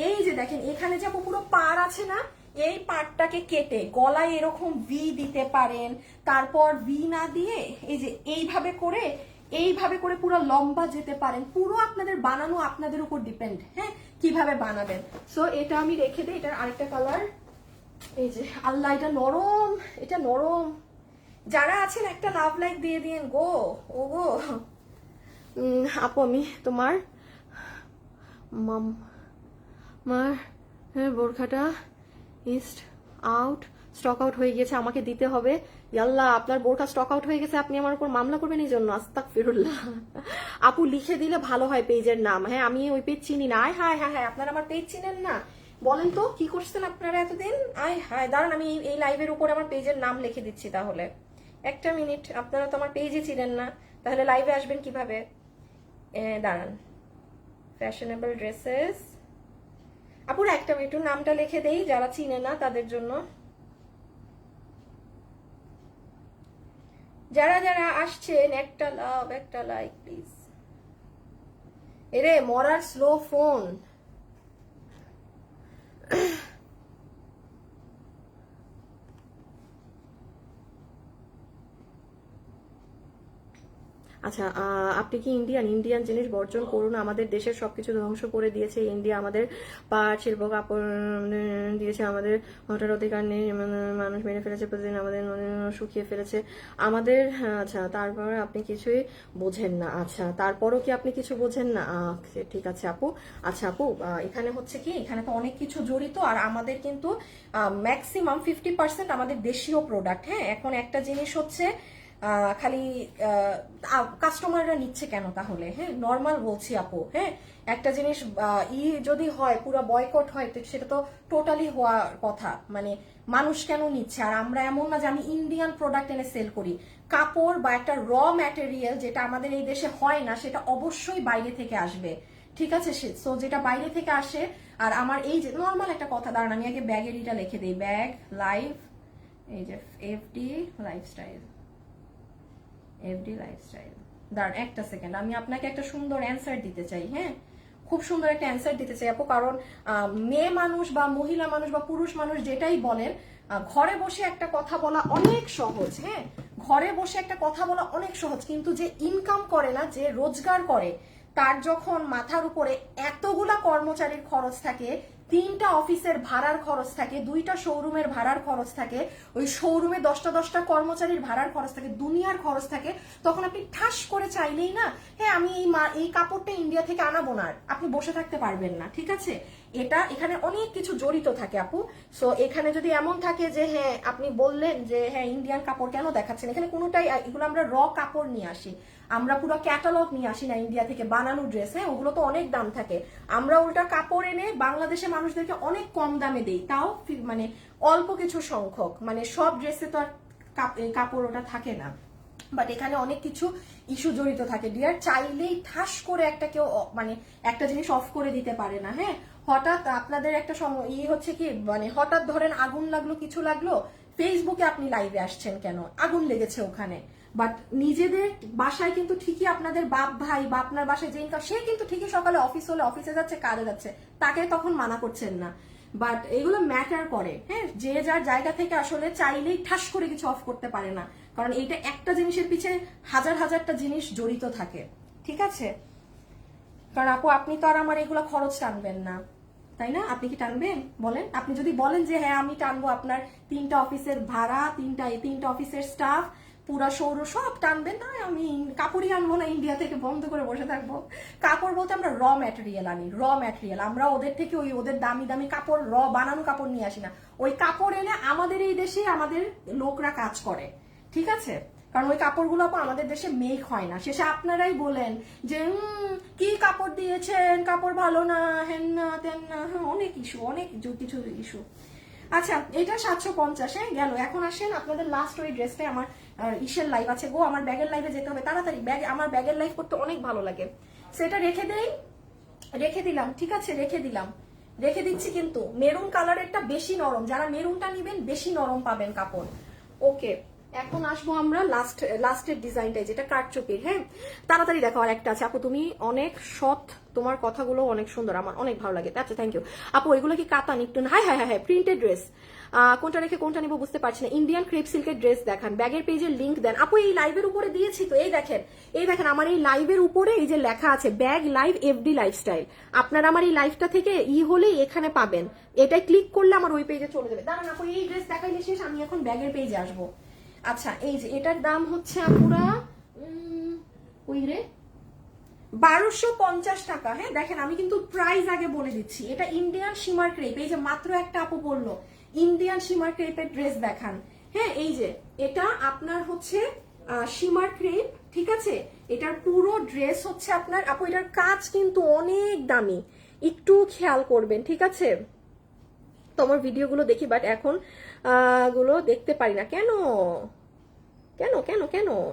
এই যে দেখেন এখানে যে পুরো পার আছে না, এই পার্টটাকে কেটে গলায় এরকম ভি দিতে পারেন, তারপর ভি না দিয়ে এই যে এইভাবে করে পুরো লম্বা যেতে পারেন। পুরো আপনাদের বানানো আপনাদের উপর ডিপেন্ড, হ্যাঁ কিভাবে বানাবেন। সো এটা আমি রেখে দিই। এটার আরেকটা কালার, এই যে আল্লাহ এটা নরম। যারা আছেন একটা লাভ লাইক দিয়ে দিন গো, ও গো। আপু আমি তোমার বোরখাটা স্টক আউট হয়ে গেছে, আমাকে দিতে হবে। ইয়াল্লাহ, আপনার বোরখা স্টক আউট হয়ে গেছে, আপনি আমার উপর মামলা করবেন এই জন্য? আস্তাগফিরুল্লাহ। আপু লিখে দিলে ভালো হয় পেজের নাম। হ্যাঁ, আমি ওই পেজ চিনি না। হ্যাঁ আপনারা আমার পেজ চিনেন না, বলেন তো কি করছেন আপনারা এতদিন? দাঁড়ান আমি এই লাইভের উপর আমার পেজের নাম লিখে দিচ্ছি। তাহলে একটা মিনিট, আপনারা তো আমার পেজে চিনেন না, তাহলে লাইভে আসবেন কিভাবে? দাঁড়ান, ফ্যাশনেবল ড্রেসেস। আপুরা একটা মিনিট নামটা লিখে দেই যারা চিনে না তাদের জন্য। যারা আসছেন একটা লাভ একটা লাইক প্লিজ। এরে মরার স্লো ফোন। আচ্ছা, আপনি কি ইন্ডিয়ান জিনিস বর্জন করুন, আমাদের দেশের সবকিছু ধ্বংস করে দিয়েছে ইন্ডিয়া, আমাদের পাট শিল্প কাপড় দিয়েছে, আমাদের ওটার অধিকার নেই, মানুষ মেরে ফেলেছে প্রতিদিন, আমাদের শুকিয়ে ফেলেছে আমাদের। আচ্ছা, তারপরে আপনি কিছুই বোঝেন না। আচ্ছা, তারপরও কি আপনি কিছু বোঝেন না? ঠিক আছে আপু। আচ্ছা আপু, এখানে হচ্ছে কি, এখানে তো অনেক কিছু জড়িত, আর আমাদের কিন্তু ম্যাক্সিমাম 50% আমাদের দেশীয় প্রোডাক্ট। হ্যাঁ, এখন একটা জিনিস হচ্ছে খালি কাস্টমাররা নিচ্ছে কেন তাহলে? হ্যাঁ, নর্মাল বলছি আপু। হ্যাঁ, একটা জিনিস যদি হয় পুরো বয়কট হয়, তো সেটা তো টোটালি হওয়ার কথা। মানে মানুষ কেন নিচ্ছে? আর আমরা এমন না যে আমি ইন্ডিয়ান প্রোডাক্ট এনে সেল করি। কাপড় বা একটা র ম্যাটেরিয়াল যেটা আমাদের এই দেশে হয় না, সেটা অবশ্যই বাইরে থেকে আসবে। ঠিক আছে, সো যেটা বাইরে থেকে আসে। আর আমার এই যে নর্মাল একটা কথা, দাঁড়ান আমি আগে ব্যাগের এটা লিখে দিই, ব্যাগ লাইফ, এই যে এফডি লাইফস্টাইল, এফডি লাইফস্টাইল। দাঁড়ান একটা সেকেন্ড, আমি আপনাকে একটা সুন্দর অ্যান্সার দিতে চাই। হ্যাঁ, খুব সুন্দর একটা অ্যান্সার দিতে চাই আপু, কারণ মেয়ে মানুষ বা মহিলা মানুষ বা পুরুষ মানুষ যেটাই বলেন, ঘরে বসে একটা কথা বলা অনেক সহজ। হ্যাঁ, ঘরে বসে একটা কথা বলা অনেক সহজ, কিন্তু যে ইনকাম করে না, যে রোজগার করে, তার যখন মাথার উপরে এতগুলা কর্মচারীর খরচ থাকে, 3টা অফিসের ভাড়ার খরচ থাকে, 2টা শোরুমের ভাড়ার খরচ থাকে, ওই শোরুমে 10টা কর্মচারীর ভাড়ার খরচ থাকে, দুনিয়ার খরচ থাকে, তখন আপনি ঠাস করে চাইলেই না, হ্যাঁ আমি এই কাপড়টা ইন্ডিয়া থেকে আনাবো না, আপনি বসে থাকতে পারবেন না। ঠিক আছে, এখানে অনেক কিছু জড়িত থাকে আপু। সো এখানে যদি এমন থাকে যে হ্যাঁ আপনি বললেন যে হ্যাঁ ইন্ডিয়ান কাপড় কেন দেখাচ্ছেন, এখানে কোনোটাই, এগুলো আমরা র কাপড় নিয়ে আসি, আমরা পুরো ক্যাটালগ নিয়ে আসি না ইন্ডিয়া থেকে বানানো ড্রেস। হ্যাঁ, ওগুলো তো অনেক দাম থাকে, আমরা উল্টা কাপড় এনে বাংলাদেশে মানুষদেরকে অনেক কম দামে দেই, তাও মানে অল্প কিছু সংখ্যক, মানে সব ড্রেসে তো আর কাপড় ওটা থাকে না। বাট এখানে অনেক কিছু ইস্যু জড়িত থাকে ডিয়ার, চাইলেই ঠাস করে একটা কেউ মানে একটা জিনিস অফ করে দিতে পারে না। হ্যাঁ, হঠাৎ আপনাদের একটা হচ্ছে কি, মানে হঠাৎ ধরেন আগুন লাগলো, কিছু লাগলো, ফেসবুকে আপনি লাইভে আসছেন কেন, আগুন লেগেছে ওখানে, বাট নিজেদের বাসায় কিন্তু ঠিকই আপনাদের বাপ ভাই বা আপনার বাসায় যে ইনকাম, সে কিন্তু ঠিকই সকালে অফিস হলে অফিসে যাচ্ছে, কাজে যাচ্ছে, তাকে তখন মানা করছেন না। বাট এগুলো ম্যাটার করে। হ্যাঁ, যে যার জায়গা থেকে আসলে চাইলেই ঠাস করে কিছু অফ করতে পারে না, কারণ এইটা একটা জিনিসের পিছে হাজারটা জিনিস জড়িত থাকে। ঠিক আছে, কারণ আপু আপনি তো আর আমার এগুলো খরচ টানবেন না, তাই না? আপনি কি টানবেন বলেন? আপনি যদি বলেন যে হ্যাঁ আমি টানবো আপনার 3টা অফিসের ভাড়া, 3টা অফিসের স্টাফ, পুরা সৌর সব টানবেন, না আমি কাপড়ই আনবো না ইন্ডিয়া থেকে, বন্ধ করে বসে থাকবো। কাপড় বলতে আমরা র ম্যাটেরিয়াল আনি, র ম্যাটেরিয়াল, আমরা ওদের থেকে ওদের দামি দামি কাপড়, র বানানো কাপড় নিয়ে আসি না, ওই কাপড় এনে আমাদের এই দেশে আমাদের লোকরা কাজ করে। ঠিক আছে, কারণ ওই কাপড়গুলো আমাদের দেশে মেক হয় না, শেষে আপনারাই বলেন যে কি কাপড় দিয়েছেন, কাপড় ভালো না, হেন না তেন না, অনেক ইস্যু, অনেক কিছু ইস্যু। আচ্ছা, এটা 750 গেল। এখন আসেন আপনাদের লাস্ট ওই ড্রেসটাই, আমার ইসের লাইভ আছে গো, আমার ব্যাগের লাইভে যেতে হবে তাড়াতাড়ি, আমার ব্যাগের লাইভ করতে অনেক ভালো লাগে। সেটা রেখে দিলাম। ঠিক আছে, রেখে দিচ্ছি, কিন্তু মেরুন কালারেরটা বেশি নরম, যারা মেরুনটা নিবেন বেশি নরম পাবেন কাপড়। ওকে, এখন আসবো আমরা লাস্টের ডিজাইনটাই, যেটা কারচুপির। হ্যাঁ, তাড়াতাড়ি দেখো, আর একটা আছে আপু, তুমি অনেক সৎ, তোমার কথাগুলো অনেক সুন্দর, আমার অনেক ভালো লাগে। আচ্ছা, থ্যাংক ইউ আপু। এগুলো কি কাতান একটু? হ্যাঁ, প্রিন্টেড ড্রেস, কোনটা রেখে কোনটা নিবো বুঝতে পারছি না। ইন্ডিয়ান ক্রেপ সিল্কের ড্রেস দেখান, ব্যাগের পেজের লিঙ্ক দেন আপু। এই লাইভের উপরে দিয়েছি তো, এই দেখেন আমার এই লাইভের উপরে এই যে লেখা আছে ব্যাগ লাইভ এফডি লাইফস্টাইল, আপনারা আমার এই লাইভটা থেকে হলেই এখানে পাবেন, এটাই ক্লিক করলে আমার ওই পেজে চলে যাবে। দাঁড়ান আপু, এই ড্রেস দেখাইলে শেষ, আমি এখন ব্যাগের পেজে আসবো। আচ্ছা, এই যে এটার দাম হচ্ছে আপুরা 1250 টাকা। হ্যাঁ, দেখেন আমি কিন্তু প্রাইস আগে বলে দিচ্ছি, এটা ইন্ডিয়ান শিমার ক্রেপ। এই যে মাত্র একটা আপু বললো ইন্ডিয়ান শিমার ক্রেপের ড্রেস দেখান। হ্যাঁ, এই যে এটা আপনার হচ্ছে শিমার ক্রেপ। ঠিক আছে, এটার পুরো ড্রেস হচ্ছে আপনার, আপু এটার কাজ কিন্তু অনেক দামি, একটু খেয়াল করবেন। ঠিক আছে, তোমার ভিডিওগুলো দেখি, বাট এখন গুলো দেখতে পারি না। কেন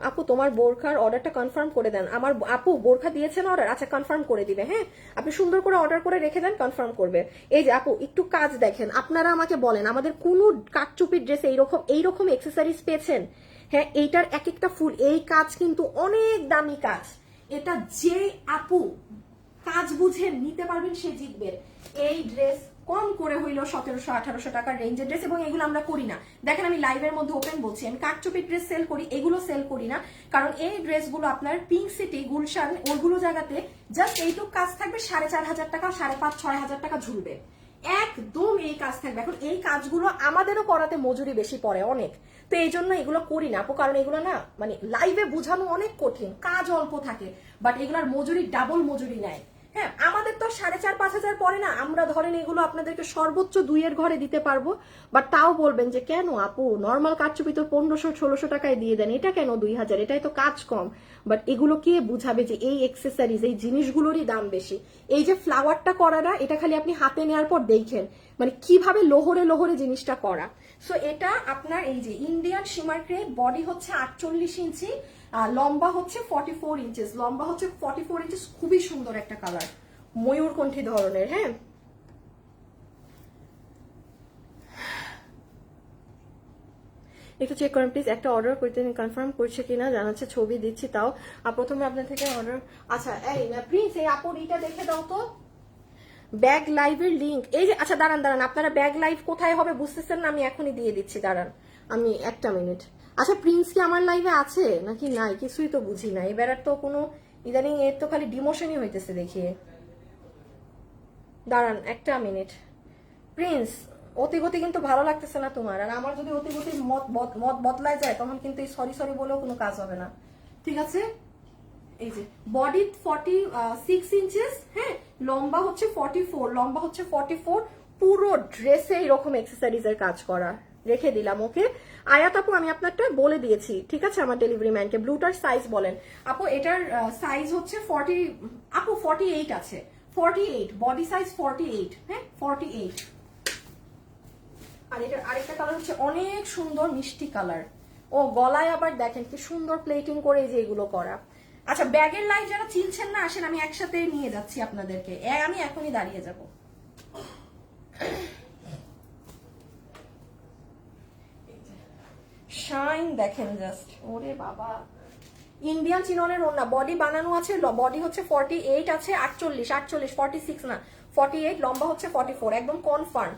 আপু, তোমার বোরখার অর্ডারটা কনফার্ম করে দেন। আমার আপু বোরখা দিয়েছেন অর্ডার, আচ্ছা কনফার্ম করে দিবে। হ্যাঁ, আপনি সুন্দর করে অর্ডার করে রেখে দেন, কনফার্ম করবে। এই যে আপু একটু কাজ দেখেন, আপনারা আমাকে বলেন আমাদের কোনো কাটচুপির ড্রেসে এইরকম এক্সেসরিজ পেয়েছেন? হ্যাঁ, এইটার এক একটা ফুল, এই কাজ কিন্তু অনেক দামি কাজ। এটা যে আপু কাজ বুঝে নিতে পারবেন সে জিতবেন। এই ড্রেস কম করে হইলো 1700-1800 টাকার রেঞ্জের ড্রেস, এবং এগুলো আমরা করি না। দেখেন আমি লাইভের মধ্যে ওপেন বলছি, আমি কাটচুপির ড্রেস সেল করি, এগুলো সেল করি না, কারণ এই ড্রেসগুলো আপনার পিঙ্ক সিটি, গুলশান, ওইগুলো জায়গাতে জাস্ট এইটুক কাজ থাকবে 4500 টাকা, 5500-6000 টাকা ঝুলবে, একদম এই কাজ থাকবে। এখন এই কাজগুলো আমাদেরও করাতে মজুরি বেশি পড়ে অনেক, তো এই জন্য এগুলো করি না আপু, কারণ এগুলো না মানে লাইভে বোঝানো অনেক কঠিন, কাজ অল্প থাকে, বাট এগুলার মজুরি ডাবল মজুরি নেয়। হ্যাঁ, আমাদের তো 4,500-5,000 পড়ে না, আমরা ধরেন এগুলো আপনাদেরকে সর্বোচ্চ 2-এর ঘরে দিতে পারবো। বাট তাও বলবেন যে কেন আপু নর্মাল কারচুপি তো 1500-1600 টাকায় দিয়ে দেন, এটা কেন 2000, এটাই তো কাজ কম। বাট এগুলো কে বুঝাবে যে এই এক্সেসরিজ, এই জিনিসগুলোরই দাম বেশি। এই যে ফ্লাওয়ারটা করা না, এটা খালি আপনি হাতে নেওয়ার পর দেখেন মানে কিভাবে লোহরে লোহরে জিনিসটা করা। সো এটা আপনার এই যে ইন্ডিয়ান শিমার ক্রে, বডি হচ্ছে 48 ইঞ্চি, লম্বা হচ্ছে 44 ইঞ্চেস, লম্বা হচ্ছে 44 ইঞ্চেস। খুবই সুন্দর একটা কালার, ময়ূরকণ্ঠী ধরনের। হ্যাঁ, একটু চেক করেন প্লিজ, একটা অর্ডার করতে কনফার্ম করছে কিনা জানাচ্ছে, ছবি দিচ্ছি তাও। আর প্রথমে আপনার থেকে অর্ডার। আচ্ছা এই প্রিন্স, এই আপুর এটা দেখে দাও তো, ব্যাগ লাইভের লিংক এই যে। আচ্ছা দাঁড়ান দাঁড়ান, আপনারা ব্যাগ লাইভ কোথায় হবে বুঝতেছেন না, আমি এখনই দিয়ে দিচ্ছি, দাঁড়ান আমি একটা মিনিট। আচ্ছা প্রিন্স কি আমার লাইভে আছে নাকি নাই কিছুই তো বুঝি না, এবার আর তো কোনো ইদানিং এর তো খালি ডিমোশনই হইতেছে দেখিয়ে। দাঁড়ান একটা মিনিট। প্রিন্স, অতিগতি কিন্তু ভালো লাগতেছে না তোমার, আর আমার যদি অতিগতির মত বদলায় যায় তখন কিন্তু এই সরি সরি বলেও কোনো কাজ হবে না, ঠিক আছে? এই যে বডি 46 ইঞ্চেস, হ্যাঁ, লম্বা হচ্ছে 44, লম্বা হচ্ছে 44, পুরো ড্রেসে এইরকম এক্সেসরিজের কাজ করা। রেখে দিলাম, ওকে। আয়াত আপু আমি আপনারটা বলে দিয়েছি, ঠিক আছে, আমার ডেলিভারি ম্যানকে। ব্লুটার সাইজ বলেন আপু, এটার সাইজ হচ্ছে 40, আপু 48 আছে, 48 বডি সাইজ 48, হ্যাঁ 48। আর এটার আরেকটা কালার হচ্ছে অনেক সুন্দর মিষ্টি কালার। ও গলায় আবার দেখেন কি সুন্দর প্লেটিং করে যে এগুলো করা। আচ্ছা ব্যাগের লাইভ যারা চিনছেন না, আসেন আমি একসাথে নিয়ে যাচ্ছি আপনাদেরকে, আমি এখনই দাঁড়িয়ে যাব। শাইন দেখেন জাস্ট, ওরে বাবা, ইন্ডিয়ান চিননের ওড়না, বডি বানানো আছে, বডি হচ্ছে 48 আছে, 48 46 না 48, লম্বা হচ্ছে 44, একদম কনফার্ম,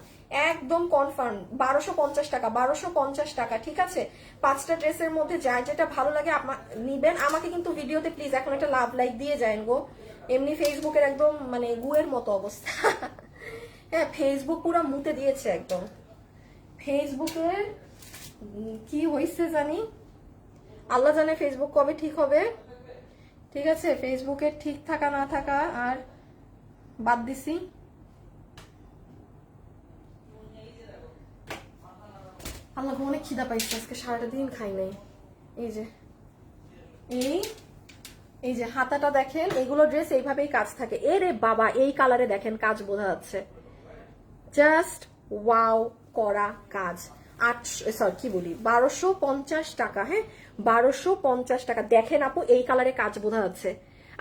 একদম কনফার্ম। 1250 টাকা, 1250 টাকা, ঠিক আছে। 5টা ড্রেসের মধ্যে যার যেটা ভালো লাগে নিবেন। আমাকে কিন্তু ভিডিওতে প্লিজ এখন একটা লাভ লাইক দিয়ে যান গো, এমনি ফেসবুকের একদম মানে গুয়ের মতো অবস্থা। হ্যাঁ ফেসবুক পুরো মুতে দিয়েছে একদম, ফেসবুকের কি হয়েছে জানি, আল্লাহ জানে ফেসবুক কবে ঠিক হবে, ঠিক আছে। ফেসবুকের ঠিক থাকা না থাকা আর বাদ দিছি। আল্লাহ অনেক খিদা পাইছে আজকে, সারাটা দিন খাই নাই। এই যে এই যে হাতাটা দেখেন, এগুলো ড্রেস এইভাবেই কাজ থাকে। এরে বাবা, এই কালারে দেখেন কাজ বোঝা যাচ্ছে, জাস্ট ওয়াও করা কাজ। 1250 টাকা, হ্যাঁ 1250 টাকা। দেখেন আপু এই কালারে কাজ বোঝা যাচ্ছে,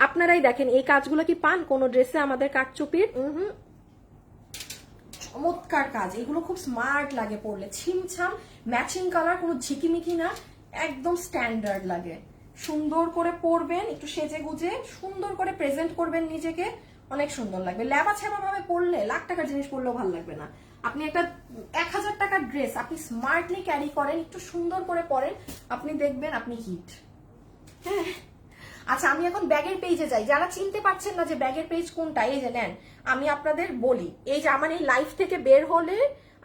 আপনারাই দেখেন এই কাজগুলো কি পান কোন ড্রেসে আমাদের কাঠচুপির? চমৎকার কাজ, এগুলো খুব স্মার্ট লাগে পরলে, ছিমছাম ম্যাচিং কালার, কোনো ঝিকিমিকি না, একদম স্ট্যান্ডার্ড লাগে। সুন্দর করে পরবেন, একটু সেজে গুজে সুন্দর করে প্রেজেন্ট করবেন নিজেকে, অনেক সুন্দর লাগবে। ল্যাবা ছ্যাবা ভাবে পরলে, লাখ টাকার জিনিস পরলেও ভালো লাগবে না। আপনি একটা 1000 টাকার ড্রেস আপনি স্মার্টলি ক্যারি করেন, একটু সুন্দর করে পরেন, আপনি দেখবেন আপনি হিট। হ্যাঁ আচ্ছা আমি এখন ব্যাগের পেজে যাই, যারা চিনতে পারছেন না যে ব্যাগের পেজ কোনটা, এই যে নেন আমি আপনাদের বলি, এই যে আমার এই লাইভ থেকে বের হলে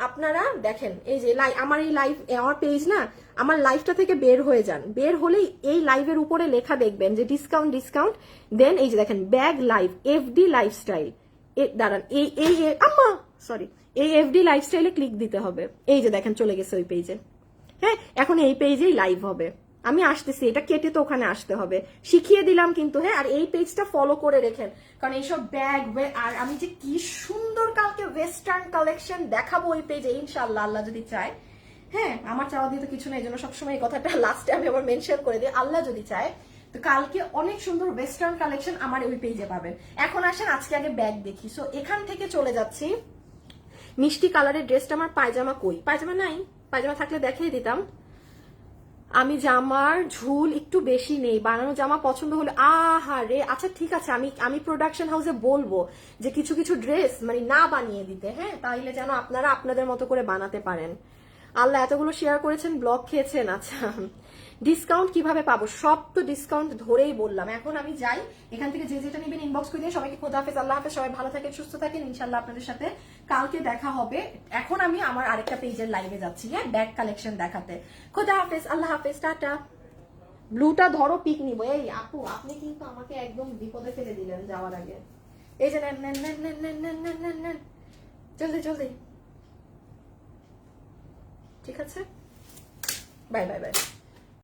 আপনারা দেখেন, এই যে আমার এই লাইভ, আমার পেজ না, আমার লাইভটা থেকে বের হয়ে যান, বের হলেই এই লাইভের উপরে লেখা দেখবেন যে ডিসকাউন্ট ডিসকাউন্ট, দেন এই যে দেখেন ব্যাগ লাইভ এফডি লাইফস্টাইল, দাঁড়ান এই আম্মা সরি, এই এফডি লাইফস্টাইলে ক্লিক দিতে হবে। এই যে দেখেন চলে গেছে ওই পেজে, হ্যাঁ এখন এই পেজেই লাইভ হবে। আমি আসতেছি, এটা কেটে তো ওখানে আসতে হবে, শিখিয়ে দিলাম কিন্তু, হ্যাঁ। আর এই পেজটা ফলো করে রেখেন, কারণ এইসব ব্যাগ, আর আমি যে কি সুন্দর কালকে ওয়েস্টার্ন কালেকশন দেখাবো ওই পেজে ইনশাআল্লাহ, আল্লাহ যদি চায়। হ্যাঁ আমার চাওয়া দিয়ে তো কিছু নেই, এই জন্য সবসময় এই কথাটা লাস্টে আমি আবার মেনশন করে দিই, আল্লাহ যদি চায়। তো কালকে অনেক সুন্দর ওয়েস্টার্ন কালেকশন আমার ওই পেজে পাবেন। এখন আসেন আজকে আগে ব্যাগ দেখি। সো এখান থেকে চলে যাচ্ছি, মিষ্টি কালারের ড্রেসটা আমার, পায়জামা কই, পায়জামা নাই, পায়জামা থাকলে দেখিয়ে দিতাম। আমি জামার ঝুল একটু বেশি নেই, বানানো জামা পছন্দ হলে রে। আচ্ছা ঠিক আছে, আমি প্রোডাকশন হাউসে বলবো যে কিছু কিছু ড্রেস মানে না বানিয়ে দিতে, হ্যাঁ, তাইলে যেন আপনারা আপনাদের মতো করে বানাতে পারেন। আল্লাহ এতগুলো শেয়ার করেছেন, ব্লগ খেয়েছেন। আচ্ছা ডিসকাউন্ট কিভাবে পাবো, সব তো ডিসকাউন্ট ধরেই বললাম। এখন আমি যাই, এখান থেকে যে যেটা নেবেন ইনবক্স করে দিয়ে। সবাইকে খোদা হাফেজ, আল্লাহ হাফেজ, সবাই ভালো থাকেন সুস্থ থাকেন, ইনশাল্লাহ আপনাদের সাথে কালকে দেখা হবে। এখন আমি আমার আরেকটা পেজের লাইভে যাচ্ছি, হ্যাঁ ব্যাগ কালেকশন দেখাতে। খোদা হাফেজ, আল্লাহ হাফেজ, টাটা। ব্লুটা ধরো, পিক নিবো। এই আপু আপনি কিন্তু আমাকে একদম বিপদে ফেলে দিলেন যাওয়ার আগে। এই যে নেন নেন নেন নেন নেন নেন নেন নেন নেন জলদি জলদি ঠিক আছে বাই বাই বাই